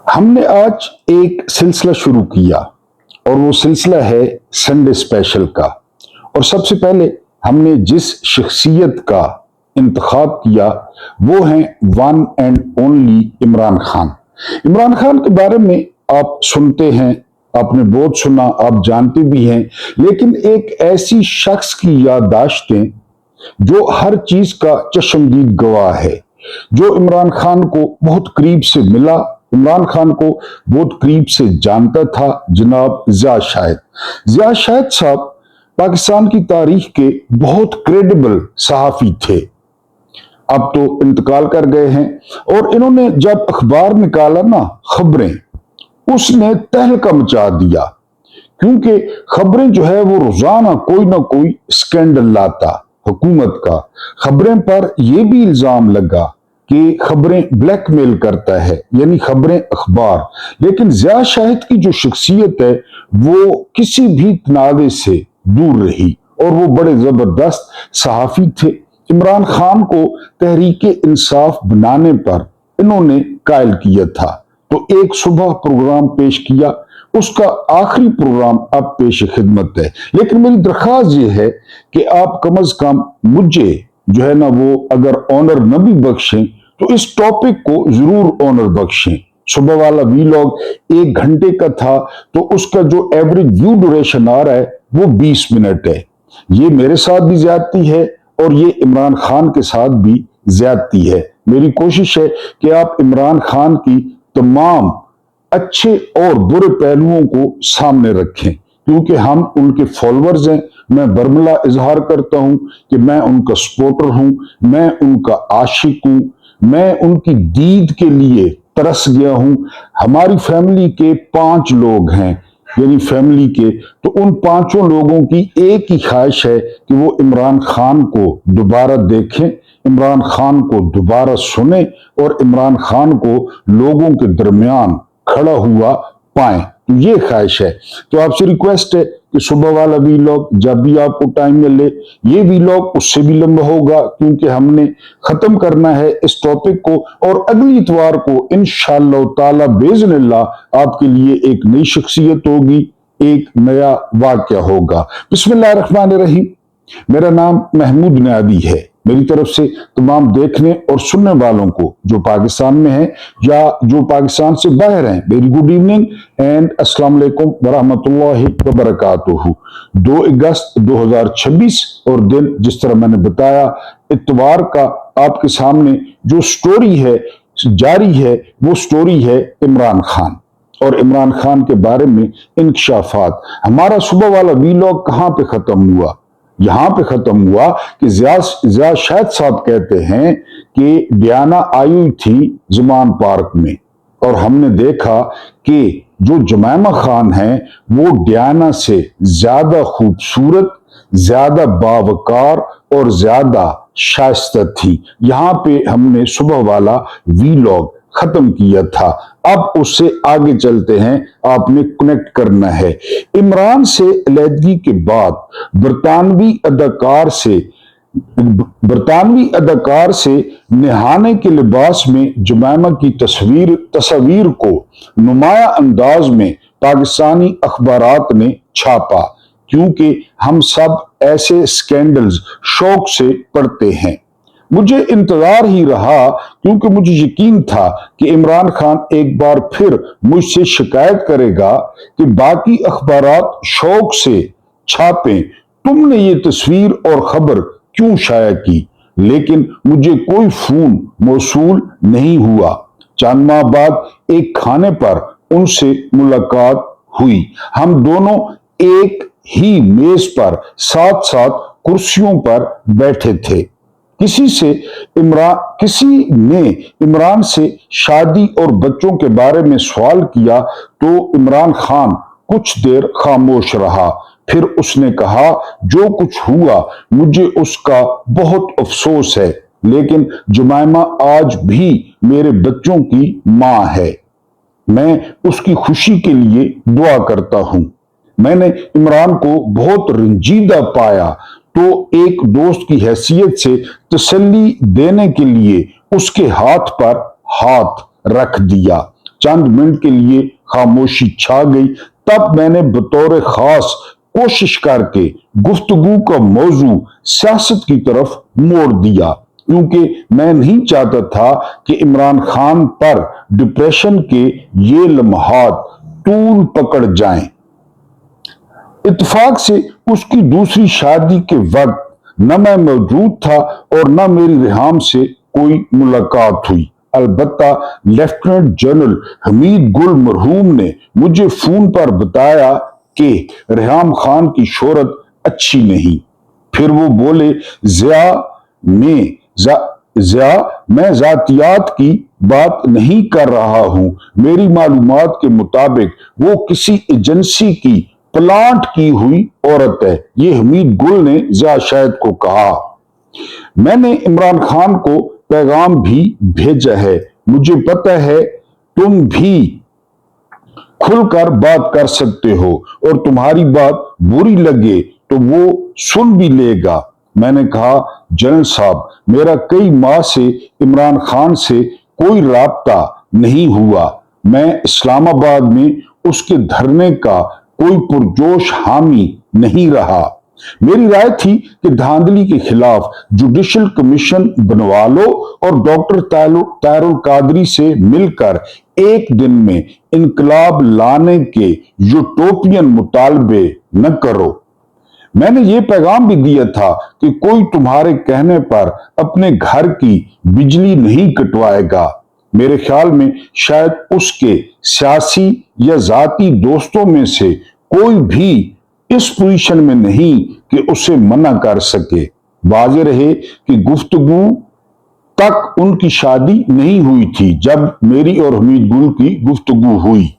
हम ने आज एक सिलसिला शुरू किया और वो सिलसिला है संडे स्पेशल का। और सबसे पहले हमने जिस शख्सियत का इंतखाब किया वो है one and only Imran Khan. Imran Khan के बारे में आप सुनते हैं, आपने बहुत सुना, आप जानते भी हैं, लेकिन एक ऐसी शख्स की याददाश्तें जो हर चीज का चश्मदीद गवाह है, जो इमरान खान को बहुत करीब से मिला, इमरान खान को बहुत करीब से जानता था, जनाब ज़िया शाहिद। ज़िया शाहिद साहब पाकिस्तान की तारीख के बहुत क्रेडिबल सहाफी थे। अब तो इंतकाल कर गए हैं। और इन्होंने जब अखबार निकाला ना खबरें, उसने तहलका मचा दिया, क्योंकि खबरें जो है वो रोजाना कोई ना कोई स्कैंडल लाता हुकूमत का। खबरें पर यह भी इल्जाम लगा कि खबरें ब्लैकमेल करता है, यानी खबरें अखबार। लेकिन ज़िया शाहिद की जो शख्सियत है वो किसी भी तनाज़े से दूर रही और वो बड़े जबरदस्त सहाफी थे। इमरान खान को तहरीक इंसाफ बनाने पर इन्होंने कायल किया था। तो एक सुबह प्रोग्राम पेश किया, उसका आखिरी प्रोग्राम अब पेश खिदमत है। लेकिन मेरी दरख्वास्त ये है कि आप कम अज कम मुझे जो है ना वो अगर ऑनर न भी बख्शें तो इस टॉपिक को जरूर ऑनर बख्शें। सुबह वाला वीलॉग 1 घंटे का था, तो उसका जो एवरेज व्यू ड्यूरेशन आ रहा है वो 20 मिनट है। ये मेरे साथ भी ज्यादती है और ये इमरान खान के साथ भी ज्यादती है। मेरी कोशिश है कि आप इमरान खान की तमाम अच्छे और बुरे पहलुओं को सामने रखें, क्योंकि हम उनके फॉलोअर्स हैं। मैं बर्मला इजहार करता हूं कि मैं उनका सपोर्टर हूं, मैं उनका आशिक हूं, मैं उनकी दीद के लिए तरस गया हूं। हमारी फैमिली के 5 लोग हैं, यानी फैमिली के, तो उन 5 लोगों की एक ही ख्वाहिश है कि वो इमरान खान को दोबारा देखें, इमरान खान को दोबारा सुने और इमरान खान को लोगों के दरमियान खड़ा हुआ पाएं। तो ये ख्वाहिश है। तो आपसे रिक्वेस्ट है कि सुबह वाला वीलॉग जब भी आपको टाइम मिले, ये वीलॉग उससे भी लंबा होगा, क्योंकि हमने खत्म करना है इस टॉपिक को और अगली इतवार को इंशाअल्लाह ताला बेइज़्निल्लाह आपके लिए एक नई शख्सियत होगी, एक नया वाक़या होगा। बिस्मिल्लाहिर्रहमानिर्रहीम। मेरा नाम महमूद नादी है। मेरी तरफ से तमाम देखने और सुनने वालों को जो पाकिस्तान में हैं या जो पाकिस्तान से बाहर हैं, वेरी गुड इवनिंग एंड अस्सलाम वालेकुम वरहमतुल्लाहि वबरकातुहू। 2 अगस्त 2026 और दिन जिस तरह मैंने बताया इतवार का आपके सामने जो स्टोरी है जारी है वो स्टोरी है इमरान खान और इमरान खान के बारे में इंकशाफात। हमारा सुबह वाला वीलॉग कहां पे खत्म हुआ? यहां पे खत्म हुआ कि ज़िया शाहिद साहब कहते हैं कि डियाना आई थी ज़मान पार्क में और हमने देखा कि जो जुमैमा खान है वो डियाना से ज्यादा खूबसूरत, ज्यादा बावकार और ज्यादा शाइस्ता थी। यहां पे हमने सुबह वाला वीलॉग खत्म किया था। अब उससे आगे चलते हैं, आपने कनेक्ट करना है। इमरान से अलहदगी के बाद बरतानवी अदाकार से निहाने के लिबास में जुमैमा की तस्वीर को नुमाया अंदाज में पाकिस्तानी अखबारात ने छापा, क्योंकि हम सब ऐसे स्कैंडल्स शौक से पढ़ते हैं। मुझे इंतजार ही रहा, क्योंकि मुझे यकीन था कि इमरान खान एक बार फिर मुझसे शिकायत करेगा कि बाकी अखबारात शौक से छापें, तुमने ये तस्वीर और खबर क्यों शाया की। लेकिन मुझे कोई फोन मौसूल नहीं हुआ। चंद माह बाद एक खाने पर उनसे मुलाकात हुई। हम दोनों एक ही मेज पर साथ साथ कुर्सियों पर बैठे थे। किसी ने इमरान से शादी और बच्चों के बारे में सवाल किया तो इमरान खान कुछ देर खामोश रहा। फिर उसने कहा, जो कुछ हुआ मुझे उसका बहुत अफसोस है, लेकिन जुमैमा आज भी मेरे बच्चों की मां है। मैं उसकी खुशी के लिए दुआ करता हूं। मैंने इमरान को बहुत रंजीदा पाया, तो एक दोस्त की हैसियत से तसल्ली देने के लिए उसके हाथ पर हाथ रख दिया। चंद मिनट के लिए खामोशी छा गई। तब मैंने बतौर खास कोशिश करके गुफ्तगू का मौजू सियासत की तरफ मोड़ दिया, क्योंकि मैं नहीं चाहता था कि इमरान खान पर डिप्रेशन के ये लम्हात तूल पकड़ जाएं। इत्तेफाक से उसकी दूसरी शादी के वक्त न मैं मौजूद था और न मेरी रेहाम से कोई मुलाकात हुई। अलबत्ता लेफ्टिनेंट जनरल हमीद गुल मरहूम ने मुझे फोन पर बताया कि रेहाम खान की शोहरत अच्छी नहीं। फिर वो बोले, ज़िया, मैं जातियात की बात नहीं कर रहा हूं। मेरी मालूमात के मुताबिक वो किसी एजेंसी की प्लांट की हुई औरत है। ये हमीद गुल ने ज़िया शाहिद को कहा। मैंने इमरान खान को पैगाम भी भेजा है। मुझे पता है तुम भी खुलकर बात कर सकते हो और तुम्हारी बात बुरी लगे तो वो सुन भी लेगा। मैंने कहा, जनरल साहब, मेरा कई माह से इमरान खान से कोई राब्ता नहीं हुआ। मैं इस्लामाबाद में उसके धरने का कोई पुरजोश हामी नहीं रहा। मेरी राय थी कि धांधली के खिलाफ जुडिशल कमीशन बनवा लो और डॉक्टर तारुल कादरी से मिलकर एक दिन में इनकलाब लाने के यूटोपियन मुतालबे न करो। मैंने ये पैगाम भी दिया था कि कोई तुम्हारे कहने पर अपने घर की बिजली नहीं कटवाएगा। मेरे ख्याल में शायद उसके सियासी या जाती दोस्तों में से कोई भी इस पोजीशन में नहीं कि उसे मना कर सके। वाज़ेह रहे कि गुफ्तगू तक उनकी शादी नहीं हुई थी जब मेरी और हमीद गुल की गुफ्तगू हुई।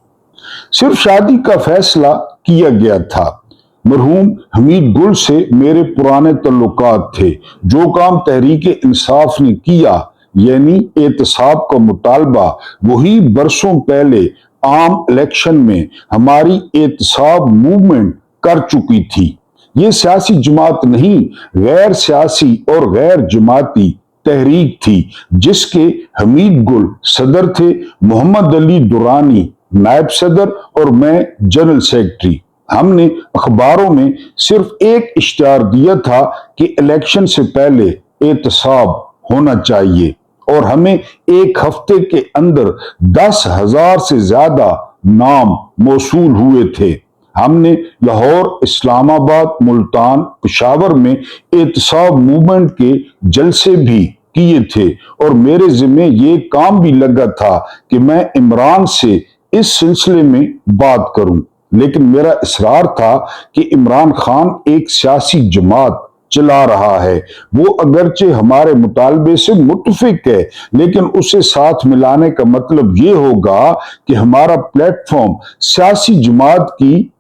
सिर्फ शादी का फैसला किया गया था। मरहूम हमीद गुल से मेरे पुराने तल्लुकात थे। जो काम तहरीके इंसाफ ने किया, यानी एहतसाब का मुतालबा, वही बरसों पहले आम इलेक्शन में हमारी एहतसाब मूवमेंट कर चुकी थी। ये सियासी जमात नहीं, गैर सियासी और गैर जमाती तहरीक थी, जिसके हमीद गुल सदर थे, मोहम्मद अली दुरानी नायब सदर और मैं जनरल सेक्रेटरी। हमने अखबारों में सिर्फ एक इश्तिहार दिया था कि इलेक्शन से पहले एहतसाब होना चाहिए और हमें एक हफ्ते के अंदर 10,000 से ज्यादा नाम मौसूल हुए थे। हमने लाहौर, इस्लामाबाद, मुल्तान, पेशावर में एहतसाब मूवमेंट के जलसे भी किए थे और मेरे जिम्मे ये काम भी लगा था कि मैं इमरान से इस सिलसिले में बात करूं। लेकिन मेरा इसरार था कि इमरान खान एक सियासी जमात चला रहा है। वो अगरचे हमारे मुतालबे से मुत्तफिक है, लेकिन उसे साथ मिलाने का मतलब ये होगा कि हमारा प्लेटफॉर्म सियासी जमात की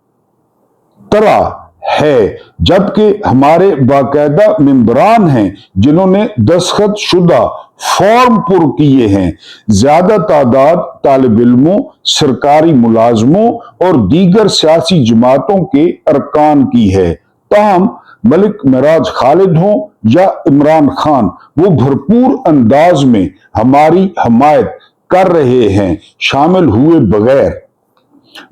तरह है, जबकि हमारे बाकायदा मेंबरान हैं जिन्होंने दस्तखत शुदा फॉर्म पुर किए हैं। ज्यादा तादाद तालिब इल्मों, सरकारी मुलाजमों और दीगर सियासी जमातों के अरकान की है। ताहम मलिक मेराज खालिद हों या इमरान खान, वो भरपूर अंदाज में हमारी हमायत कर रहे हैं, शामिल हुए बगैर।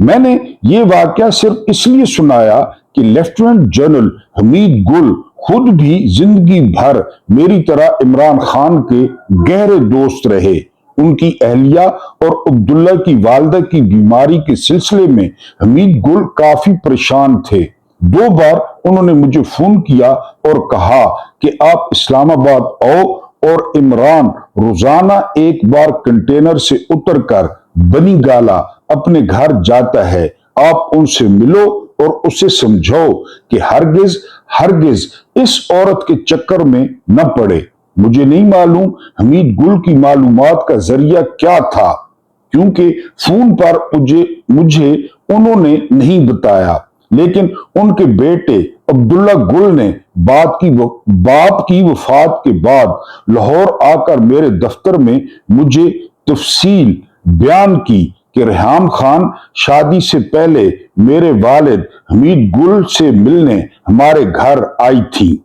मैंने ये वाकया सिर्फ इसलिए सुनाया कि लेफ्टिनेंट जनरल हमीद गुल खुद भी जिंदगी भर मेरी तरह इमरान खान के गहरे दोस्त रहे। उनकी अहलिया और अब्दुल्ला की वालदा की बीमारी के सिलसिले में हमीद गुल काफी परेशान थे। 2 बार उन्होंने मुझे फोन किया और कहा कि आप इस्लामाबाद आओ और इमरान रोजाना एक बार कंटेनर से उतरकर बनी गाला अपने घर जाता है। आप उनसे मिलो और उसे समझाओ कि हरगिज इस औरत के चक्कर में न पड़े। मुझे नहीं मालूम हमीद गुल की मालूमात का जरिया क्या था, क्योंकि फोन पर मुझे उन्होंने नहीं बताया, लेकिन उनके बेटे अब्दुल्ला गुल ने बाप की वफात के बाद लाहौर आकर मेरे दफ्तर में मुझे तफसील बयान की कि रेहाम खान शादी से पहले मेरे वालिद हमीद गुल से मिलने हमारे घर आई थी।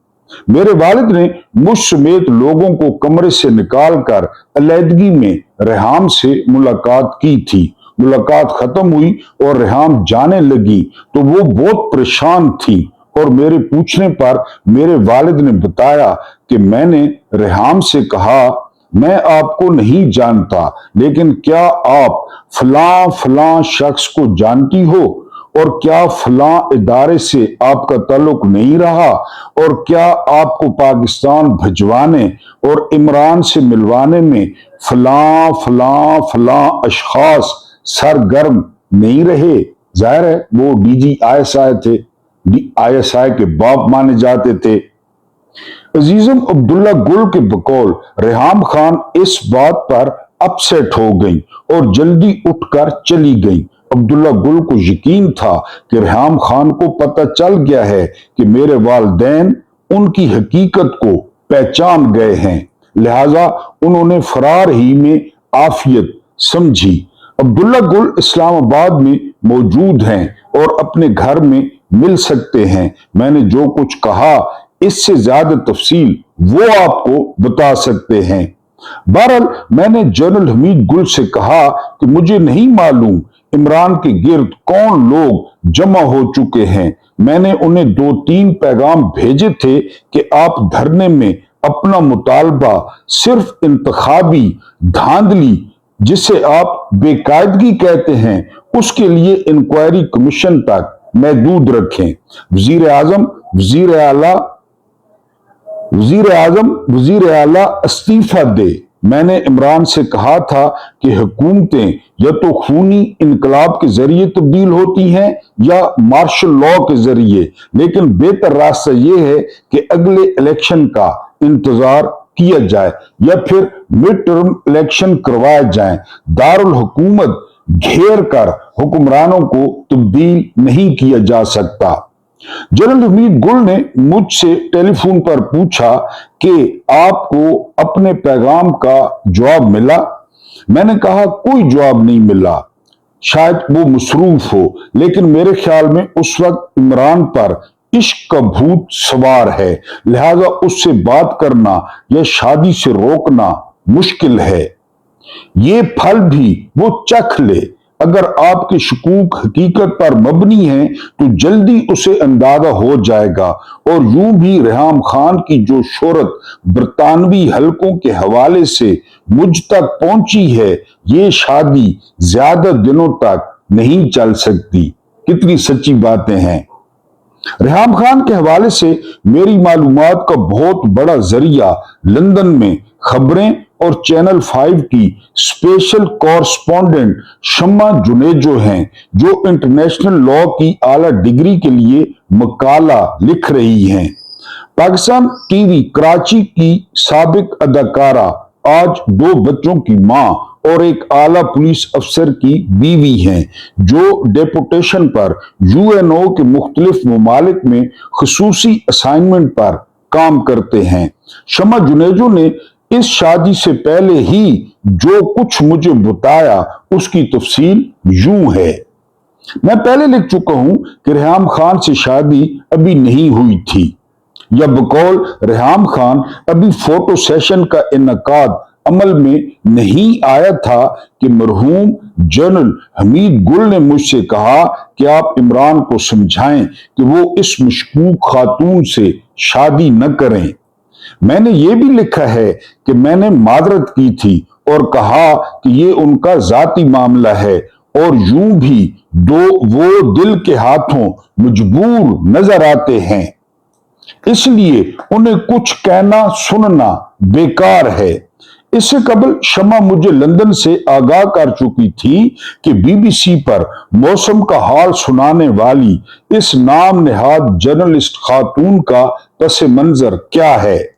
मेरे वालिद ने मुझ समेत लोगों को कमरे से निकालकर अलहदगी में रेहाम से मुलाकात की थी मुलाकात खत्म हुई और रेहाम जाने लगी तो वो बहुत परेशान थी और मेरे पूछने पर मेरे वालिद ने बताया कि मैंने रेहाम से कहा, मैं आपको नहीं जानता, लेकिन क्या आप फलां फलां शख्स को जानती हो, और क्या फलां इदारे से आपका ताल्लुक नहीं रहा, और क्या आपको पाकिस्तान भिजवाने और इमरान से मिलवाने में फलां फलां फलां अशखास सरगर्म नहीं रहे। जाहिर है वो डीजी आईएसआई थे, आईएसआई के बाप माने जाते थे। अजीजम अब्दुल्ला गुल के बकौल रेहाम खान इस बात पर अपसेट हो गई और जल्दी उठकर चली गई। अब्दुल्ला गुल को यकीन था कि रेहाम खान को पता चल गया है कि मेरे वालिदैन उनकी हकीकत को पहचान गए हैं, लिहाजा उन्होंने फरार ही में आफियत समझी। अब्दुल्ला गुल इस्लामाबाद में मौजूद हैं और अपने घर में मिल सकते हैं। मैंने जो कुछ कहा इससे ज्यादा तफसील वो आपको बता सकते हैं। बहरहाल मैंने जनरल हमीद गुल से कहा कि मुझे नहीं मालूम इमरान के गिर्द कौन लोग जमा हो चुके हैं। मैंने उन्हें 2-3 पैगाम भेजे थे कि आप धरने में अपना मुतालबा सिर्फ इंतखाबी धांधली, जिसे आप बेकायदगी कहते हैं, उसके लिए इंक्वायरी कमीशन तक महदूद रखें। वजीर आजम वजीर आला इस्तीफा दे। मैंने इमरान से कहा था कि हुकूमतें या तो खूनी इनकलाब के जरिए तब्दील होती हैं या मार्शल लॉ के जरिए, लेकिन बेहतर रास्ता यह है कि अगले इलेक्शन का इंतजार किया जाए या फिर मिड टर्म इलेक्शन करवाए जाएं। दारुल हुकूमत घेर कर हुक्मरानों को तब्दील नहीं किया जा सकता। जनरल हमीद गुल ने मुझसे टेलीफोन पर पूछा कि आपको अपने पैगाम का जवाब मिला। मैंने कहा कोई जवाब नहीं मिला, शायद वो मसरूफ हो, लेकिन मेरे ख्याल में उस वक्त इमरान पर इश्क का भूत सवार है, लिहाजा उससे बात करना या शादी से रोकना मुश्किल है। ये फल भी वो चख ले। अगर आपके शकूक हकीकत पर मबनी है तो जल्दी उसे अंदाजा हो जाएगा। और यूं भी रेहाम खान की जो शोहरत बरतानवी हलकों के हवाले से मुझ तक पहुंची है, ये शादी ज्यादा दिनों तक नहीं चल सकती। कितनी सच्ची बातें हैं। रेहाम खान के हवाले से मेरी मालूमात का बहुत बड़ा जरिया लंदन में खबरें और चैनल 5 की स्पेशल कॉरस्पॉन्डेंट शम्मा जुनेजो हैं, जो इंटरनेशनल लॉ की आला डिग्री के लिए मकाला लिख रही हैं। पाकिस्तान टीवी कराची की साबिक अदाकारा आज 2 बच्चों की मां और एक आला पुलिस अफसर की बीवी हैं, जो डेपुटेशन पर यूएनओ के मुख्तलिफ ममालिक में खसूसी असाइनमेंट पर काम करते हैं। शम्मा जुनेजो ने इस शादी से पहले ही जो कुछ मुझे बताया उसकी तफसील यूं है। मैं पहले लिख चुका हूं कि रेहाम खान से शादी अभी नहीं हुई थी, या बकौल रेहाम खान अभी फोटो सेशन का इनकाद अमल में नहीं आया था कि मरहूम जनरल हमीद गुल ने मुझसे कहा कि आप इमरान को समझाएं कि वो इस मशकूक खातून से शादी न करें। मैंने ये भी लिखा है कि मैंने मादरत की थी और कहा कि ये उनका जाती मामला है, और यूं भी वो दिल के हाथों मजबूर नजर आते हैं, इसलिए उन्हें कुछ कहना सुनना बेकार है। इससे कबल शम्मा मुझे लंदन से आगाह कर चुकी थी कि बीबीसी पर मौसम का हाल सुनाने वाली इस नाम नेहाद जर्नलिस्ट खातून का पस मंजर क्या है।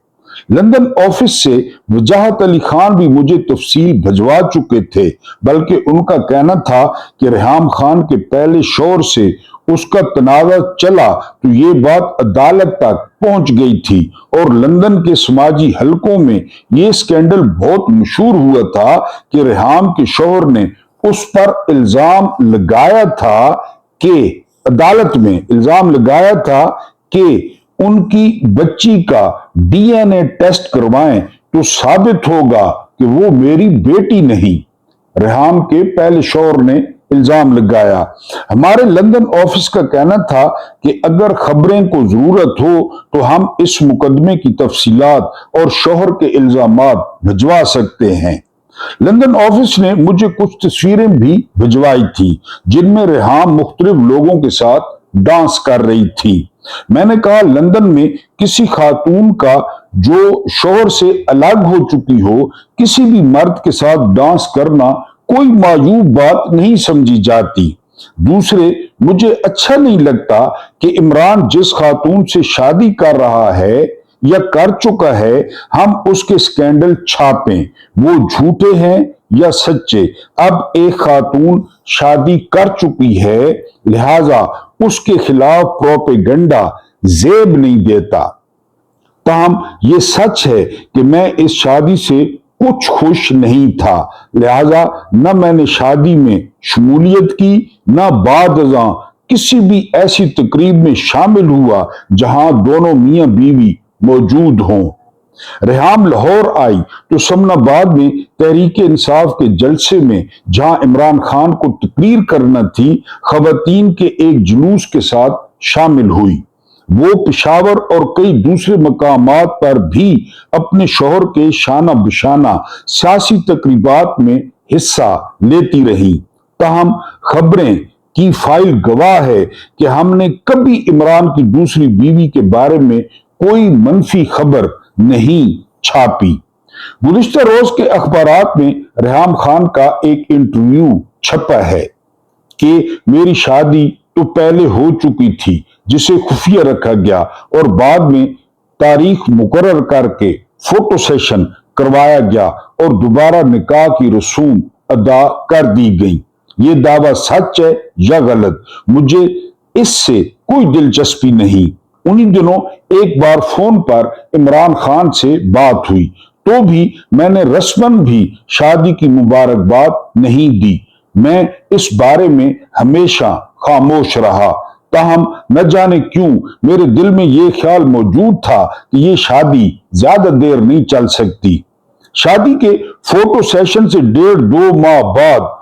लंदन ऑफिस से वजाहत अली खान भी मुझे तफसील भिजवा चुके थे, बल्कि उनका कहना था कि रेहाम खान के पहले शौहर से उसका तनाज़ा चला तो ये बात अदालत तक पहुंच गई थी, और लंदन के समाजी हलकों में ये स्कैंडल बहुत मशहूर हुआ था कि रेहाम के शौहर ने उस पर इल्जाम लगाया था कि अदालत में इल्जाम लगाया था कि उनकी बच्ची का डीएनए टेस्ट करवाएं तो साबित होगा कि वो मेरी बेटी नहीं। रेहाम के पहले शौहर ने इल्जाम लगाया। हमारे लंदन ऑफिस का कहना था कि अगर खबरें को जरूरत हो तो हम इस मुकदमे की तफसीलात और शौहर के इल्जामात भिजवा सकते हैं। लंदन ऑफिस ने मुझे कुछ तस्वीरें भी भिजवाई थी जिनमें रेहाम मुख्तलिफ लोगों के साथ डांस कर रही थी। मैंने कहा, लंदन में किसी खातून का जो शौहर से अलग हो चुकी हो किसी भी मर्द के साथ डांस करना कोई मायूब बात नहीं समझी जाती। दूसरे, मुझे अच्छा नहीं लगता कि इमरान जिस खातून से शादी कर रहा है या कर चुका है हम उसके स्कैंडल छापें, वो झूठे हैं या सच्चे। अब एक खातून शादी कर चुकी है, लिहाजा उसके खिलाफ प्रोपेगेंडा जेब नहीं देता। ताहम ये सच है कि मैं इस शादी से कुछ खुश नहीं था, लिहाजा न मैंने शादी में शमूलियत की न बाद अज़ां किसी भी ऐसी तकरीब में शामिल हुआ जहां दोनों मियां बीवी मौजूद हों। रेहाम लाहौर आई तो समनाबाद में तहरीक इंसाफ के जलसे में जहां इमरान खान को तकरीर करना थी, खवातीन के एक जुलूस के साथ शामिल हुई। वो पेशावर और कई दूसरे मकामात पर भी अपने शौहर के शाना बिशाना सियासी तकरीबात में हिस्सा लेती रही। ताहम खबरें की फाइल गवाह है कि हमने कभी इमरान की दूसरी बीवी के बारे में कोई मनफी खबर नहीं छापी। गुज़िश्ता रोज के अखबारात में रेहाम खान का एक इंटरव्यू छपा है कि मेरी शादी तो पहले हो चुकी थी जिसे खुफिया रखा गया और बाद में तारीख मुकर्रर करके फोटो सेशन करवाया गया और दोबारा निकाह की रसूम अदा कर दी गई। ये दावा सच है या गलत, मुझे इससे कोई दिलचस्पी नहीं। उन्हीं दिनों एक बार फोन पर इमरान खान से बात हुई तो भी मैंने रस्मन भी शादी की मुबारकबाद नहीं दी। मैं इस बारे में हमेशा खामोश रहा। ताहम न जाने क्यों मेरे दिल में यह ख्याल मौजूद था कि यह शादी ज्यादा देर नहीं चल सकती। शादी के फोटो सेशन से 1.5-2 माह बाद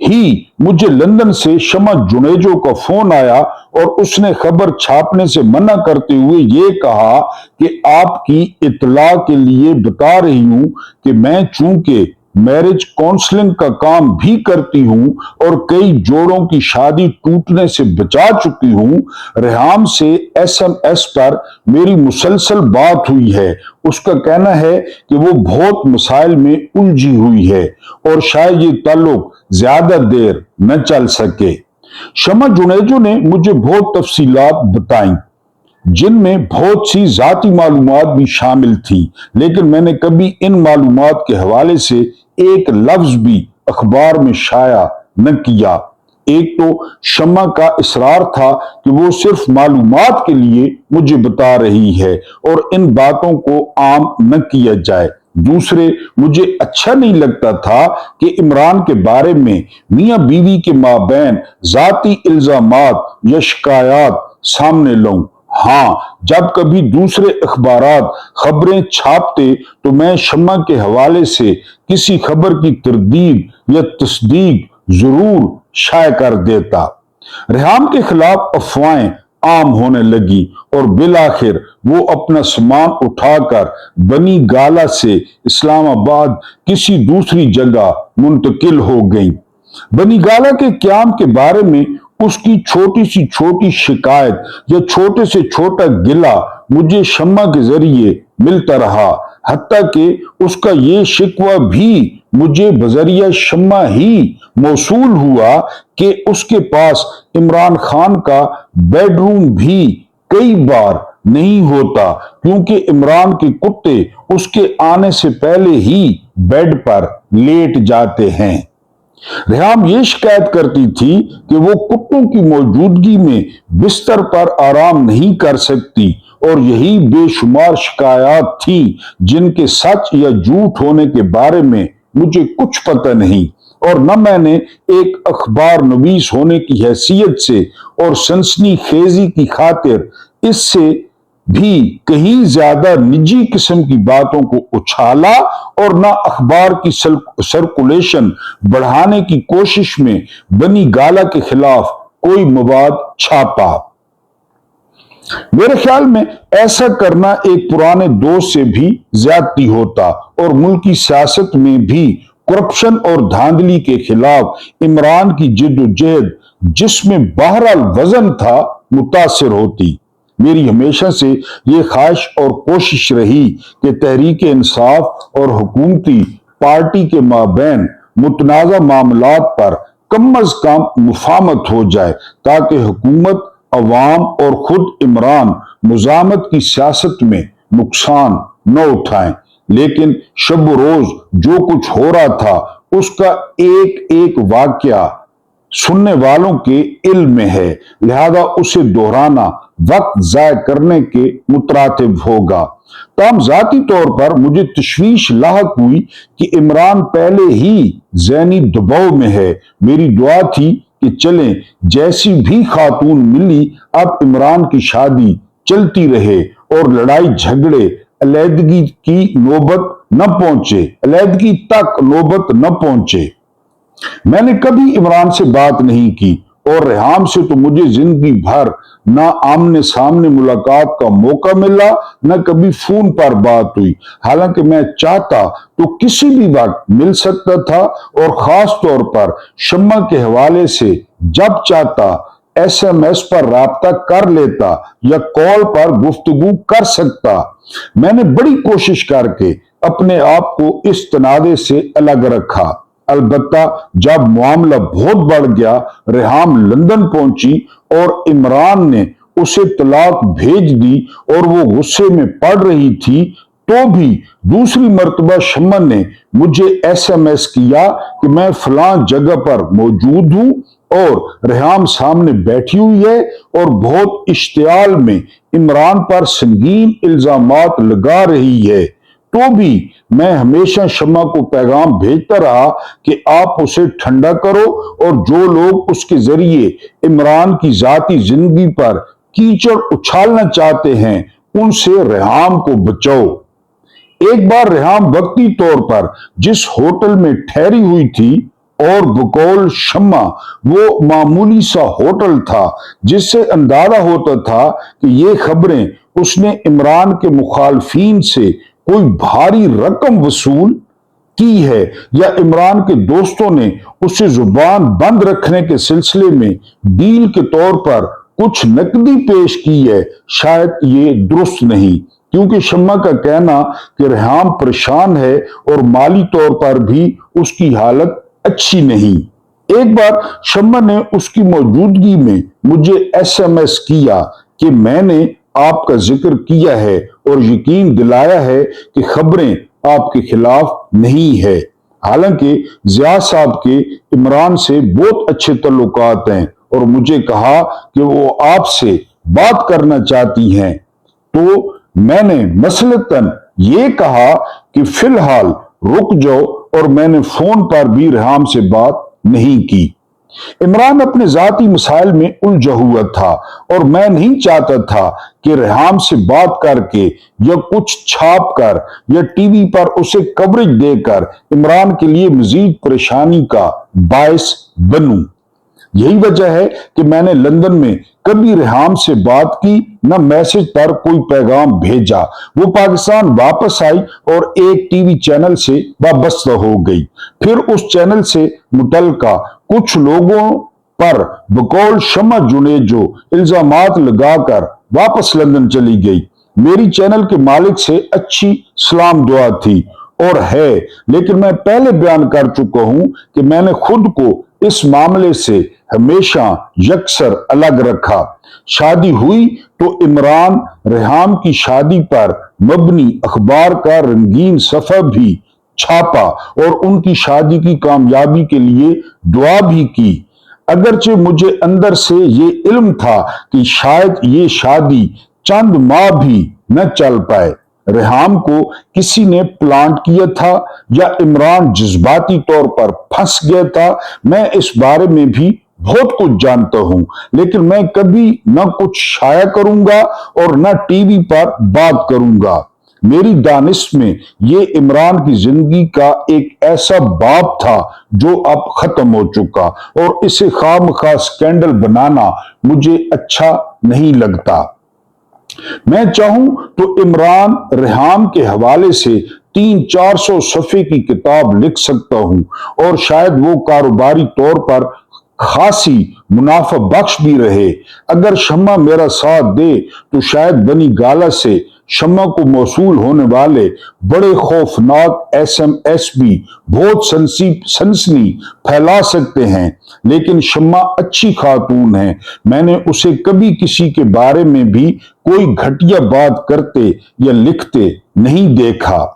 ही मुझे लंदन से शमा जुनेजो का फोन आया और उसने खबर छापने से मना करते हुए ये कहा कि आपकी इत्तला के लिए बता रही हूं कि मैं चूंकि मैरिज काउंसलिंग का काम भी करती हूं और कई जोड़ों की शादी टूटने से बचा चुकी हूं, रेहाम से SMS पर मेरी मुसलसल बात हुई है। उसका कहना है कि वो बहुत मसाइल में उलझी हुई है और शायद ये ताल्लुक ज्यादा देर न चल सके। शमा जुनेजो ने मुझे बहुत तफसीलात बताई जिनमें बहुत सी जाती मालूमात भी शामिल थी, लेकिन मैंने कभी इन मालूमात के हवाले से एक लफ्ज भी अखबार में शाया न किया। एक तो शम्मा का इसरार था कि वो सिर्फ मालूमात के लिए मुझे बता रही है और इन बातों को आम न किया जाए। दूसरे, मुझे अच्छा नहीं लगता था कि इमरान के बारे में मियां बीवी के माबैन जाती इल्जामात या शिकायत सामने लाऊं। हाँ, जब कभी दूसरे अखबारात खबरें छापते तो मैं शम्मा के हवाले से किसी खबर की तरदीद या तस्दीक जरूर शाया कर देता। रेहाम के खिलाफ अफवाहें आम होने लगी और बिलाखिर वो अपना सामान उठाकर बनी गाला से इस्लामाबाद किसी दूसरी जगह मुंतकिल हो गई। बनी गाला के क्याम के बारे में उसकी छोटी सी छोटी शिकायत या छोटे से छोटा गिला मुझे शम्मा के जरिए मिलता रहा, हत्ता कि उसका ये शिकवा भी मुझे बजरिया शम्मा ही मौसूल हुआ कि उसके पास इमरान खान का बेडरूम भी कई बार नहीं होता क्योंकि इमरान के कुत्ते उसके आने से पहले ही बेड पर लेट जाते हैं। रेहाम ये शिकायत करती थी कि वो कुत्तों की मौजूदगी में बिस्तर पर आराम नहीं कर सकती और यही बेशुमार शिकायत थी जिनके सच या झूठ होने के बारे में मुझे कुछ पता नहीं और न मैंने एक अखबार नवीस होने की हैसियत से और सनसनी खेजी की खातिर इससे भी कहीं ज्यादा निजी किस्म की बातों को उछाला और ना अखबार की सर्कुलेशन बढ़ाने की कोशिश में बनी गाला के खिलाफ कोई मवाद छापा। मेरे ख्याल में ऐसा करना एक पुराने दोस्त से भी ज्यादती होता और मुल्की सियासत में भी करप्शन और धांधली के खिलाफ इमरान की जिद्दोजहद जिसमें बहरहाल वजन था मुतासिर होती। मेरी हमेशा से ये ख्वाहिश और कोशिश रही कि तहरीक इंसाफ और हुकूमती पार्टी के माबैन मुतनाज़ा मामलात पर कम अज कम मुफाहमत हो जाए ताकि हुकूमत, अवाम और खुद इमरान मुजामत की सियासत में नुकसान न उठाएं। लेकिन शब रोज जो कुछ हो रहा था उसका एक एक वाकया सुनने वालों के इल्म में है, लिहाजा उसे दोहराना वक्त जाय करने के मुतरातिब होगा। ताम जाती तौर पर मुझे तशवीश लाहक हुई कि इमरान पहले ही ज़हनी दबाव में है। मेरी दुआ थी कि चलें जैसी भी खातून मिली अब इमरान की शादी चलती रहे और लड़ाई झगड़े अलैदगी की नौबत न पहुंचे, अलैदगी तक नौबत न पहुंचे। मैंने कभी इमरान से बात नहीं की और रेहाम से तो मुझे जिंदगी भर ना आमने सामने मुलाकात का मौका मिला, न कभी फोन पर बात हुई। हालांकि मैं चाहता तो किसी भी वक्त मिल सकता था और खास तौर पर शम्मा के हवाले से जब चाहता SMS पर राब्ता कर लेता या कॉल पर गुफ्तगू कर सकता। मैंने बड़ी कोशिश करके अपने आप को इस तनादे से अलग रखा। अलबत्ता जब मामला बहुत बढ़ गया, रेहाम लंदन पहुंची और इमरान ने उसे तलाक भेज दी और वो गुस्से में पड़ रही थी, तो भी दूसरी मर्तबा शम्मा ने मुझे SMS किया कि मैं फलां जगह पर मौजूद हूं और रेहाम सामने बैठी हुई है और बहुत इश्तियाल में इमरान पर संगीन इल्जामात लगा रही है। तो भी मैं हमेशा शम्मा को पैगाम भेजता रहा कि आप उसे ठंडा करो और जो लोग उसके जरिए इमरान की जाती जिंदगी पर कीचड़ उछालना चाहते हैं उनसे रेहाम को बचाओ। एक बार रेहाम वक्ती तौर पर जिस होटल में ठहरी हुई थी और बकौल शम्मा वो मामूली सा होटल था जिससे अंदाजा होता था कि ये खबरें उसने इमरान के मुखालफीन से कोई भारी रकम वसूल की है या इमरान के दोस्तों ने उसे जुबान बंद रखने के सिलसिले में डील के तौर पर कुछ नकदी पेश की है, शायद ये दुरुस्त नहीं, क्योंकि शम्मा का कहना कि रेहाम परेशान है और माली तौर पर भी उसकी हालत अच्छी नहीं। एक बार शम्मा ने उसकी मौजूदगी में मुझे SMS किया कि मैंने आपका जिक्र किया है और यकीन दिलाया है कि खबरें आपके खिलाफ नहीं है। हालांकि जिया साहब के इमरान से बहुत अच्छे तल्लुकात हैं और मुझे कहा कि वो आपसे बात करना चाहती हैं, तो मैंने मसलतन ये कहा कि फिलहाल रुक जाओ और मैंने फोन पर भी रेहाम से बात नहीं की। इमरान अपने जाती मसाइल में उलझा हुआ था और मैं नहीं चाहता था कि रेहाम से बात करके या कुछ छाप कर या टीवी पर उसे कवरेज देकर इमरान के लिए मजीद परेशानी का बायस बनूं। यही वजह है कि मैंने लंदन में कभी रेहाम से बात की न मैसेज पर कोई पैगाम भेजा। वो पाकिस्तान वापस आई और एक टीवी चैनल से वाबस्ता हो गई। फिर उस चैनल से मुतल्लिका कुछ लोगों पर बकौल शम्मा जुनेजो इल्जामात लगाकर वापस लंदन चली गई। मेरी चैनल के मालिक से अच्छी सलाम दुआ थी और है, लेकिन मैं पहले बयान कर चुका हूं कि मैंने खुद को इस मामले से हमेशा यकसर अलग रखा। शादी हुई तो इमरान रेहाम की शादी पर मबनी अखबार का रंगीन सफा भी छापा और उनकी शादी की कामयाबी के लिए दुआ भी की। अगरचे मुझे अंदर से ये इल्म था कि शायद ये शादी चंद माह भी न चल पाए। रेहाम को किसी ने प्लांट किया था या इमरान जज्बाती तौर पर फंस गया था, मैं इस बारे में भी बहुत कुछ जानता हूं, लेकिन मैं कभी न कुछ शाया करूंगा और न टीवी पर बात करूंगा। मेरी दानिश में ये इमरान की जिंदगी का एक ऐसा बाब था जो अब खत्म हो चुका, और इसे खामखा स्कैंडल बनाना मुझे अच्छा नहीं लगता। मैं चाहूं तो इमरान रेहाम के हवाले से 300-400 सफ़े की किताब लिख सकता हूं, और शायद वो कारोबारी तौर पर खासी मुनाफा बख्श भी रहे। अगर शम्मा मेरा साथ दे तो शायद बनी गाला से शम्मा को मौसूल होने वाले बड़े खौफनाक SMS भी बहुत सनसनी फैला सकते हैं। लेकिन शम्मा अच्छी खातून है, मैंने उसे कभी किसी के बारे में भी कोई घटिया बात करते या लिखते नहीं देखा।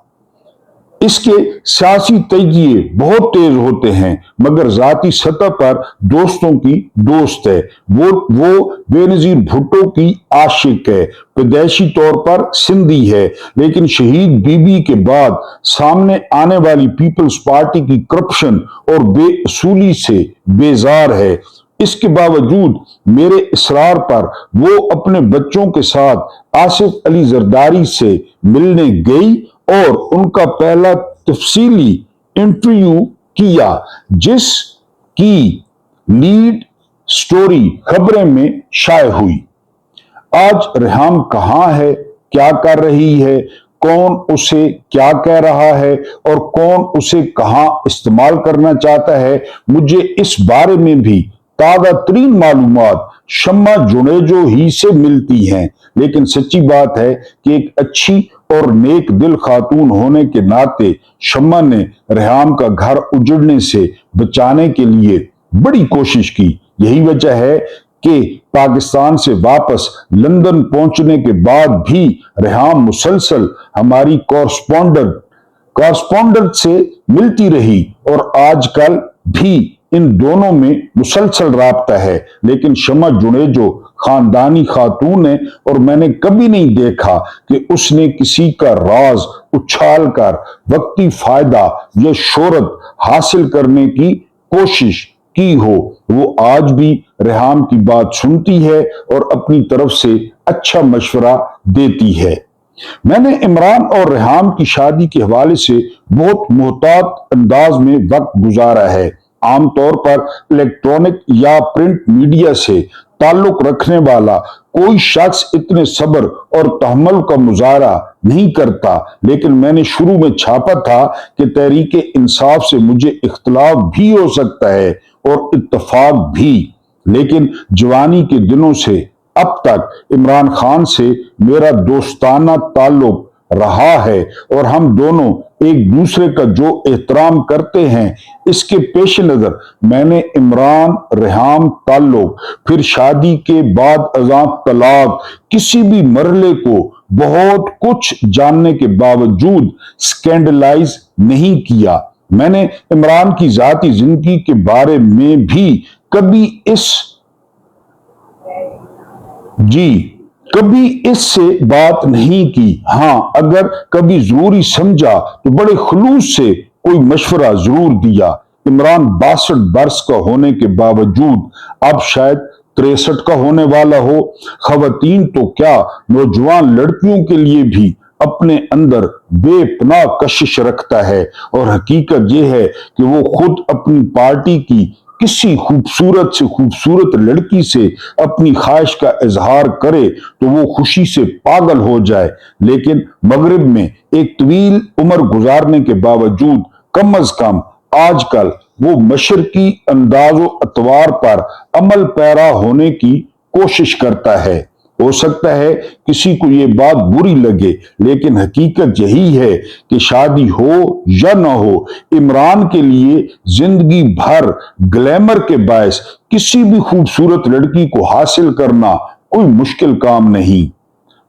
इसके सियासी तजिए बहुत तेज होते हैं, मगर जाती सतह पर दोस्तों की दोस्त है। वो बेनजीर भुट्टो की आशिक है, पैदाइशी तौर पर सिंधी है, लेकिन शहीद बीबी के बाद सामने आने वाली पीपल्स पार्टी की करप्शन और बेअसूली से बेजार है। इसके बावजूद मेरे इसरार पर वो अपने बच्चों के साथ आसिफ अली जरदारी से मिलने गई और उनका पहला तफसीली इंटरव्यू किया, जिस की लीड स्टोरी खबरें में शाये हुई। आज रेहाम कहां है, क्या कर रही है, कौन उसे क्या कह रहा है और कौन उसे कहां इस्तेमाल करना चाहता है, मुझे इस बारे में भी ताज़ा तरीन मालूमात शम्मा जुनेजो ही से मिलती हैं। लेकिन सच्ची बात है कि एक अच्छी और नेक दिल खातून होने के नाते शम्मा ने रेहाम का घर उजड़ने से बचाने के लिए बड़ी कोशिश की। यही वजह है कि पाकिस्तान से वापस लंदन पहुंचने के बाद भी रेहाम मुसलसल हमारी कॉरस्पॉन्डेंट से मिलती रही, और आजकल भी इन दोनों में मुसलसल राब्ता है। लेकिन शम्मा जुनेजो खानदानी खातून है, और मैंने कभी नहीं देखा कि उसने किसी का राज उछाल कर वक्ती फायदा या शोहरत हासिल करने की कोशिश की हो। वो आज भी रेहाम की बात सुनती है और अपनी तरफ से अच्छा मशवरा देती है। मैंने इमरान और रेहाम की शादी के हवाले से बहुत मोहतात अंदाज में वक्त गुजारा है। आमतौर पर इलेक्ट्रॉनिक या प्रिंट मीडिया से ताल्लुक रखने वाला कोई शख्स इतने सब्र और तहम्मुल का मुजाहरा नहीं करता, लेकिन मैंने शुरू में छापा था कि तहरीके इंसाफ से मुझे इख्तलाफ भी हो सकता है और इत्तफाक भी। लेकिन जवानी के दिनों से अब तक इमरान खान से मेरा दोस्ताना ताल्लुक रहा है, और हम दोनों एक दूसरे का जो एहतराम करते हैं, इसके पेश नजर मैंने इमरान रेहाम ताल्लुक, फिर शादी के बाद अज़ां तलाक, किसी भी मरहले को बहुत कुछ जानने के बावजूद स्कैंडलाइज नहीं किया। मैंने इमरान की जाती जिंदगी के बारे में भी कभी इससे बात नहीं की। हां, अगर कभी जरूरी समझा तो बड़े खुलूस से कोई मशवरा जरूर दिया। इमरान 62 बरस का होने के बावजूद अब शायद 63 का होने वाला हो। खवातीन तो क्या, नौजवान लड़कियों के लिए भी अपने अंदर बेपनाह कशिश रखता है, और हकीकत यह है कि वो खुद अपनी पार्टी की किसी खूबसूरत से खूबसूरत लड़की से अपनी ख्वाहिश का इजहार करे तो वो खुशी से पागल हो जाए। लेकिन मगरिब में एक तवील उम्र गुजारने के बावजूद कम अज कम आजकल वो मशरकी अंदाजो अतवार पर अमल पैरा होने की कोशिश करता है। हो सकता है किसी को ये बात बुरी लगे, लेकिन हकीकत यही है कि शादी हो या न हो, इमरान के लिए जिंदगी भर ग्लैमर के बायस किसी भी खूबसूरत लड़की को हासिल करना कोई मुश्किल काम नहीं।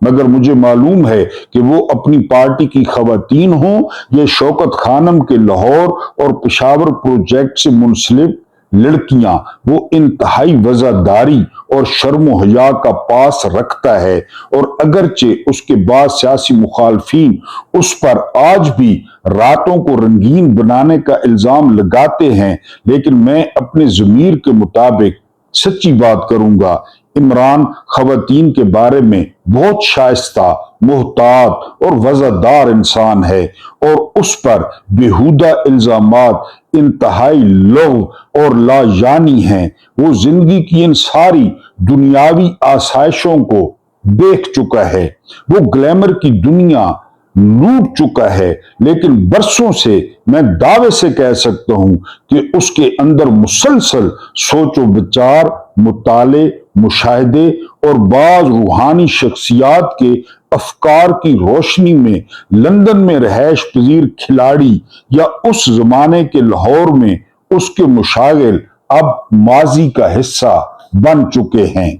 मगर मुझे मालूम है कि वो अपनी पार्टी की खवातीन हो या शौकत खानम के लाहौर और पेशावर प्रोजेक्ट से मुंसलिक लड़कियां, वो इंतहाई वजादारी और शर्म हया का पास रखता है। और अगरचे उसके बाद सियासी मुखालफीन उस पर आज भी रातों को रंगीन बनाने का इल्जाम लगाते हैं, लेकिन मैं अपने ज़मीर के मुताबिक सच्ची बात करूंगा, इमरान खवातीन के बारे में बहुत शाइस्ता, मोहतात और वज़ादार इंसान है और उस पर बेहुदा इल्जामात इंतहाई लौह और लाजानी हैं। वो जिंदगी की इन सारी दुनियावी आसाइशों को देख चुका है, वो ग्लैमर की दुनिया लूट चुका है, लेकिन बरसों से मैं दावे से कह सकता हूं कि उसके अंदर मुसलसल सोचो विचार, मुताले, मुशाहिदे और बाज रूहानी शख्सियात के अफकार की रोशनी में लंदन में रहायश पजीर खिलाड़ी या उस जमाने के लाहौर में उसके मुशागिल अब माजी का हिस्सा बन चुके हैं।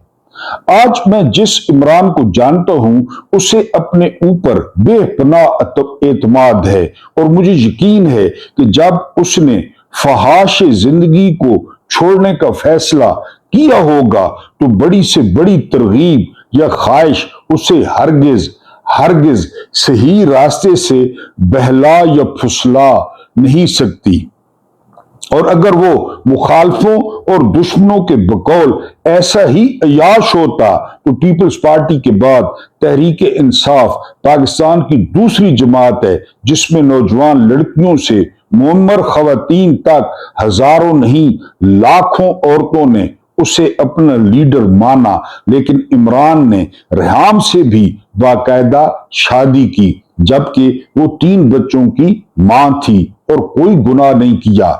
आज मैं जिस इमरान को जानता हूं उसे अपने ऊपर बेपनाह एतमाद है और मुझे यकीन है कि जब उसने फहाश जिंदगी को छोड़ने का फैसला किया होगा तो बड़ी से बड़ी तरगीब या ख्वाहिश उसे हरगिज हरगिज सही रास्ते से बहला या फुसला नहीं सकती। और अगर वो मुखालफों और दुश्मनों के बकौल ऐसा ही अयाश होता तो पीपल्स पार्टी के बाद तहरीक इंसाफ पाकिस्तान की दूसरी जमात है जिसमें नौजवान लड़कियों से मुअम्मर खवातीन तक हजारों नहीं लाखों औरतों ने उसे अपना लीडर माना। लेकिन इमरान ने रेहाम से भी बाकायदा शादी की जबकि वो 3 बच्चों की मां थी और कोई गुनाह नहीं किया।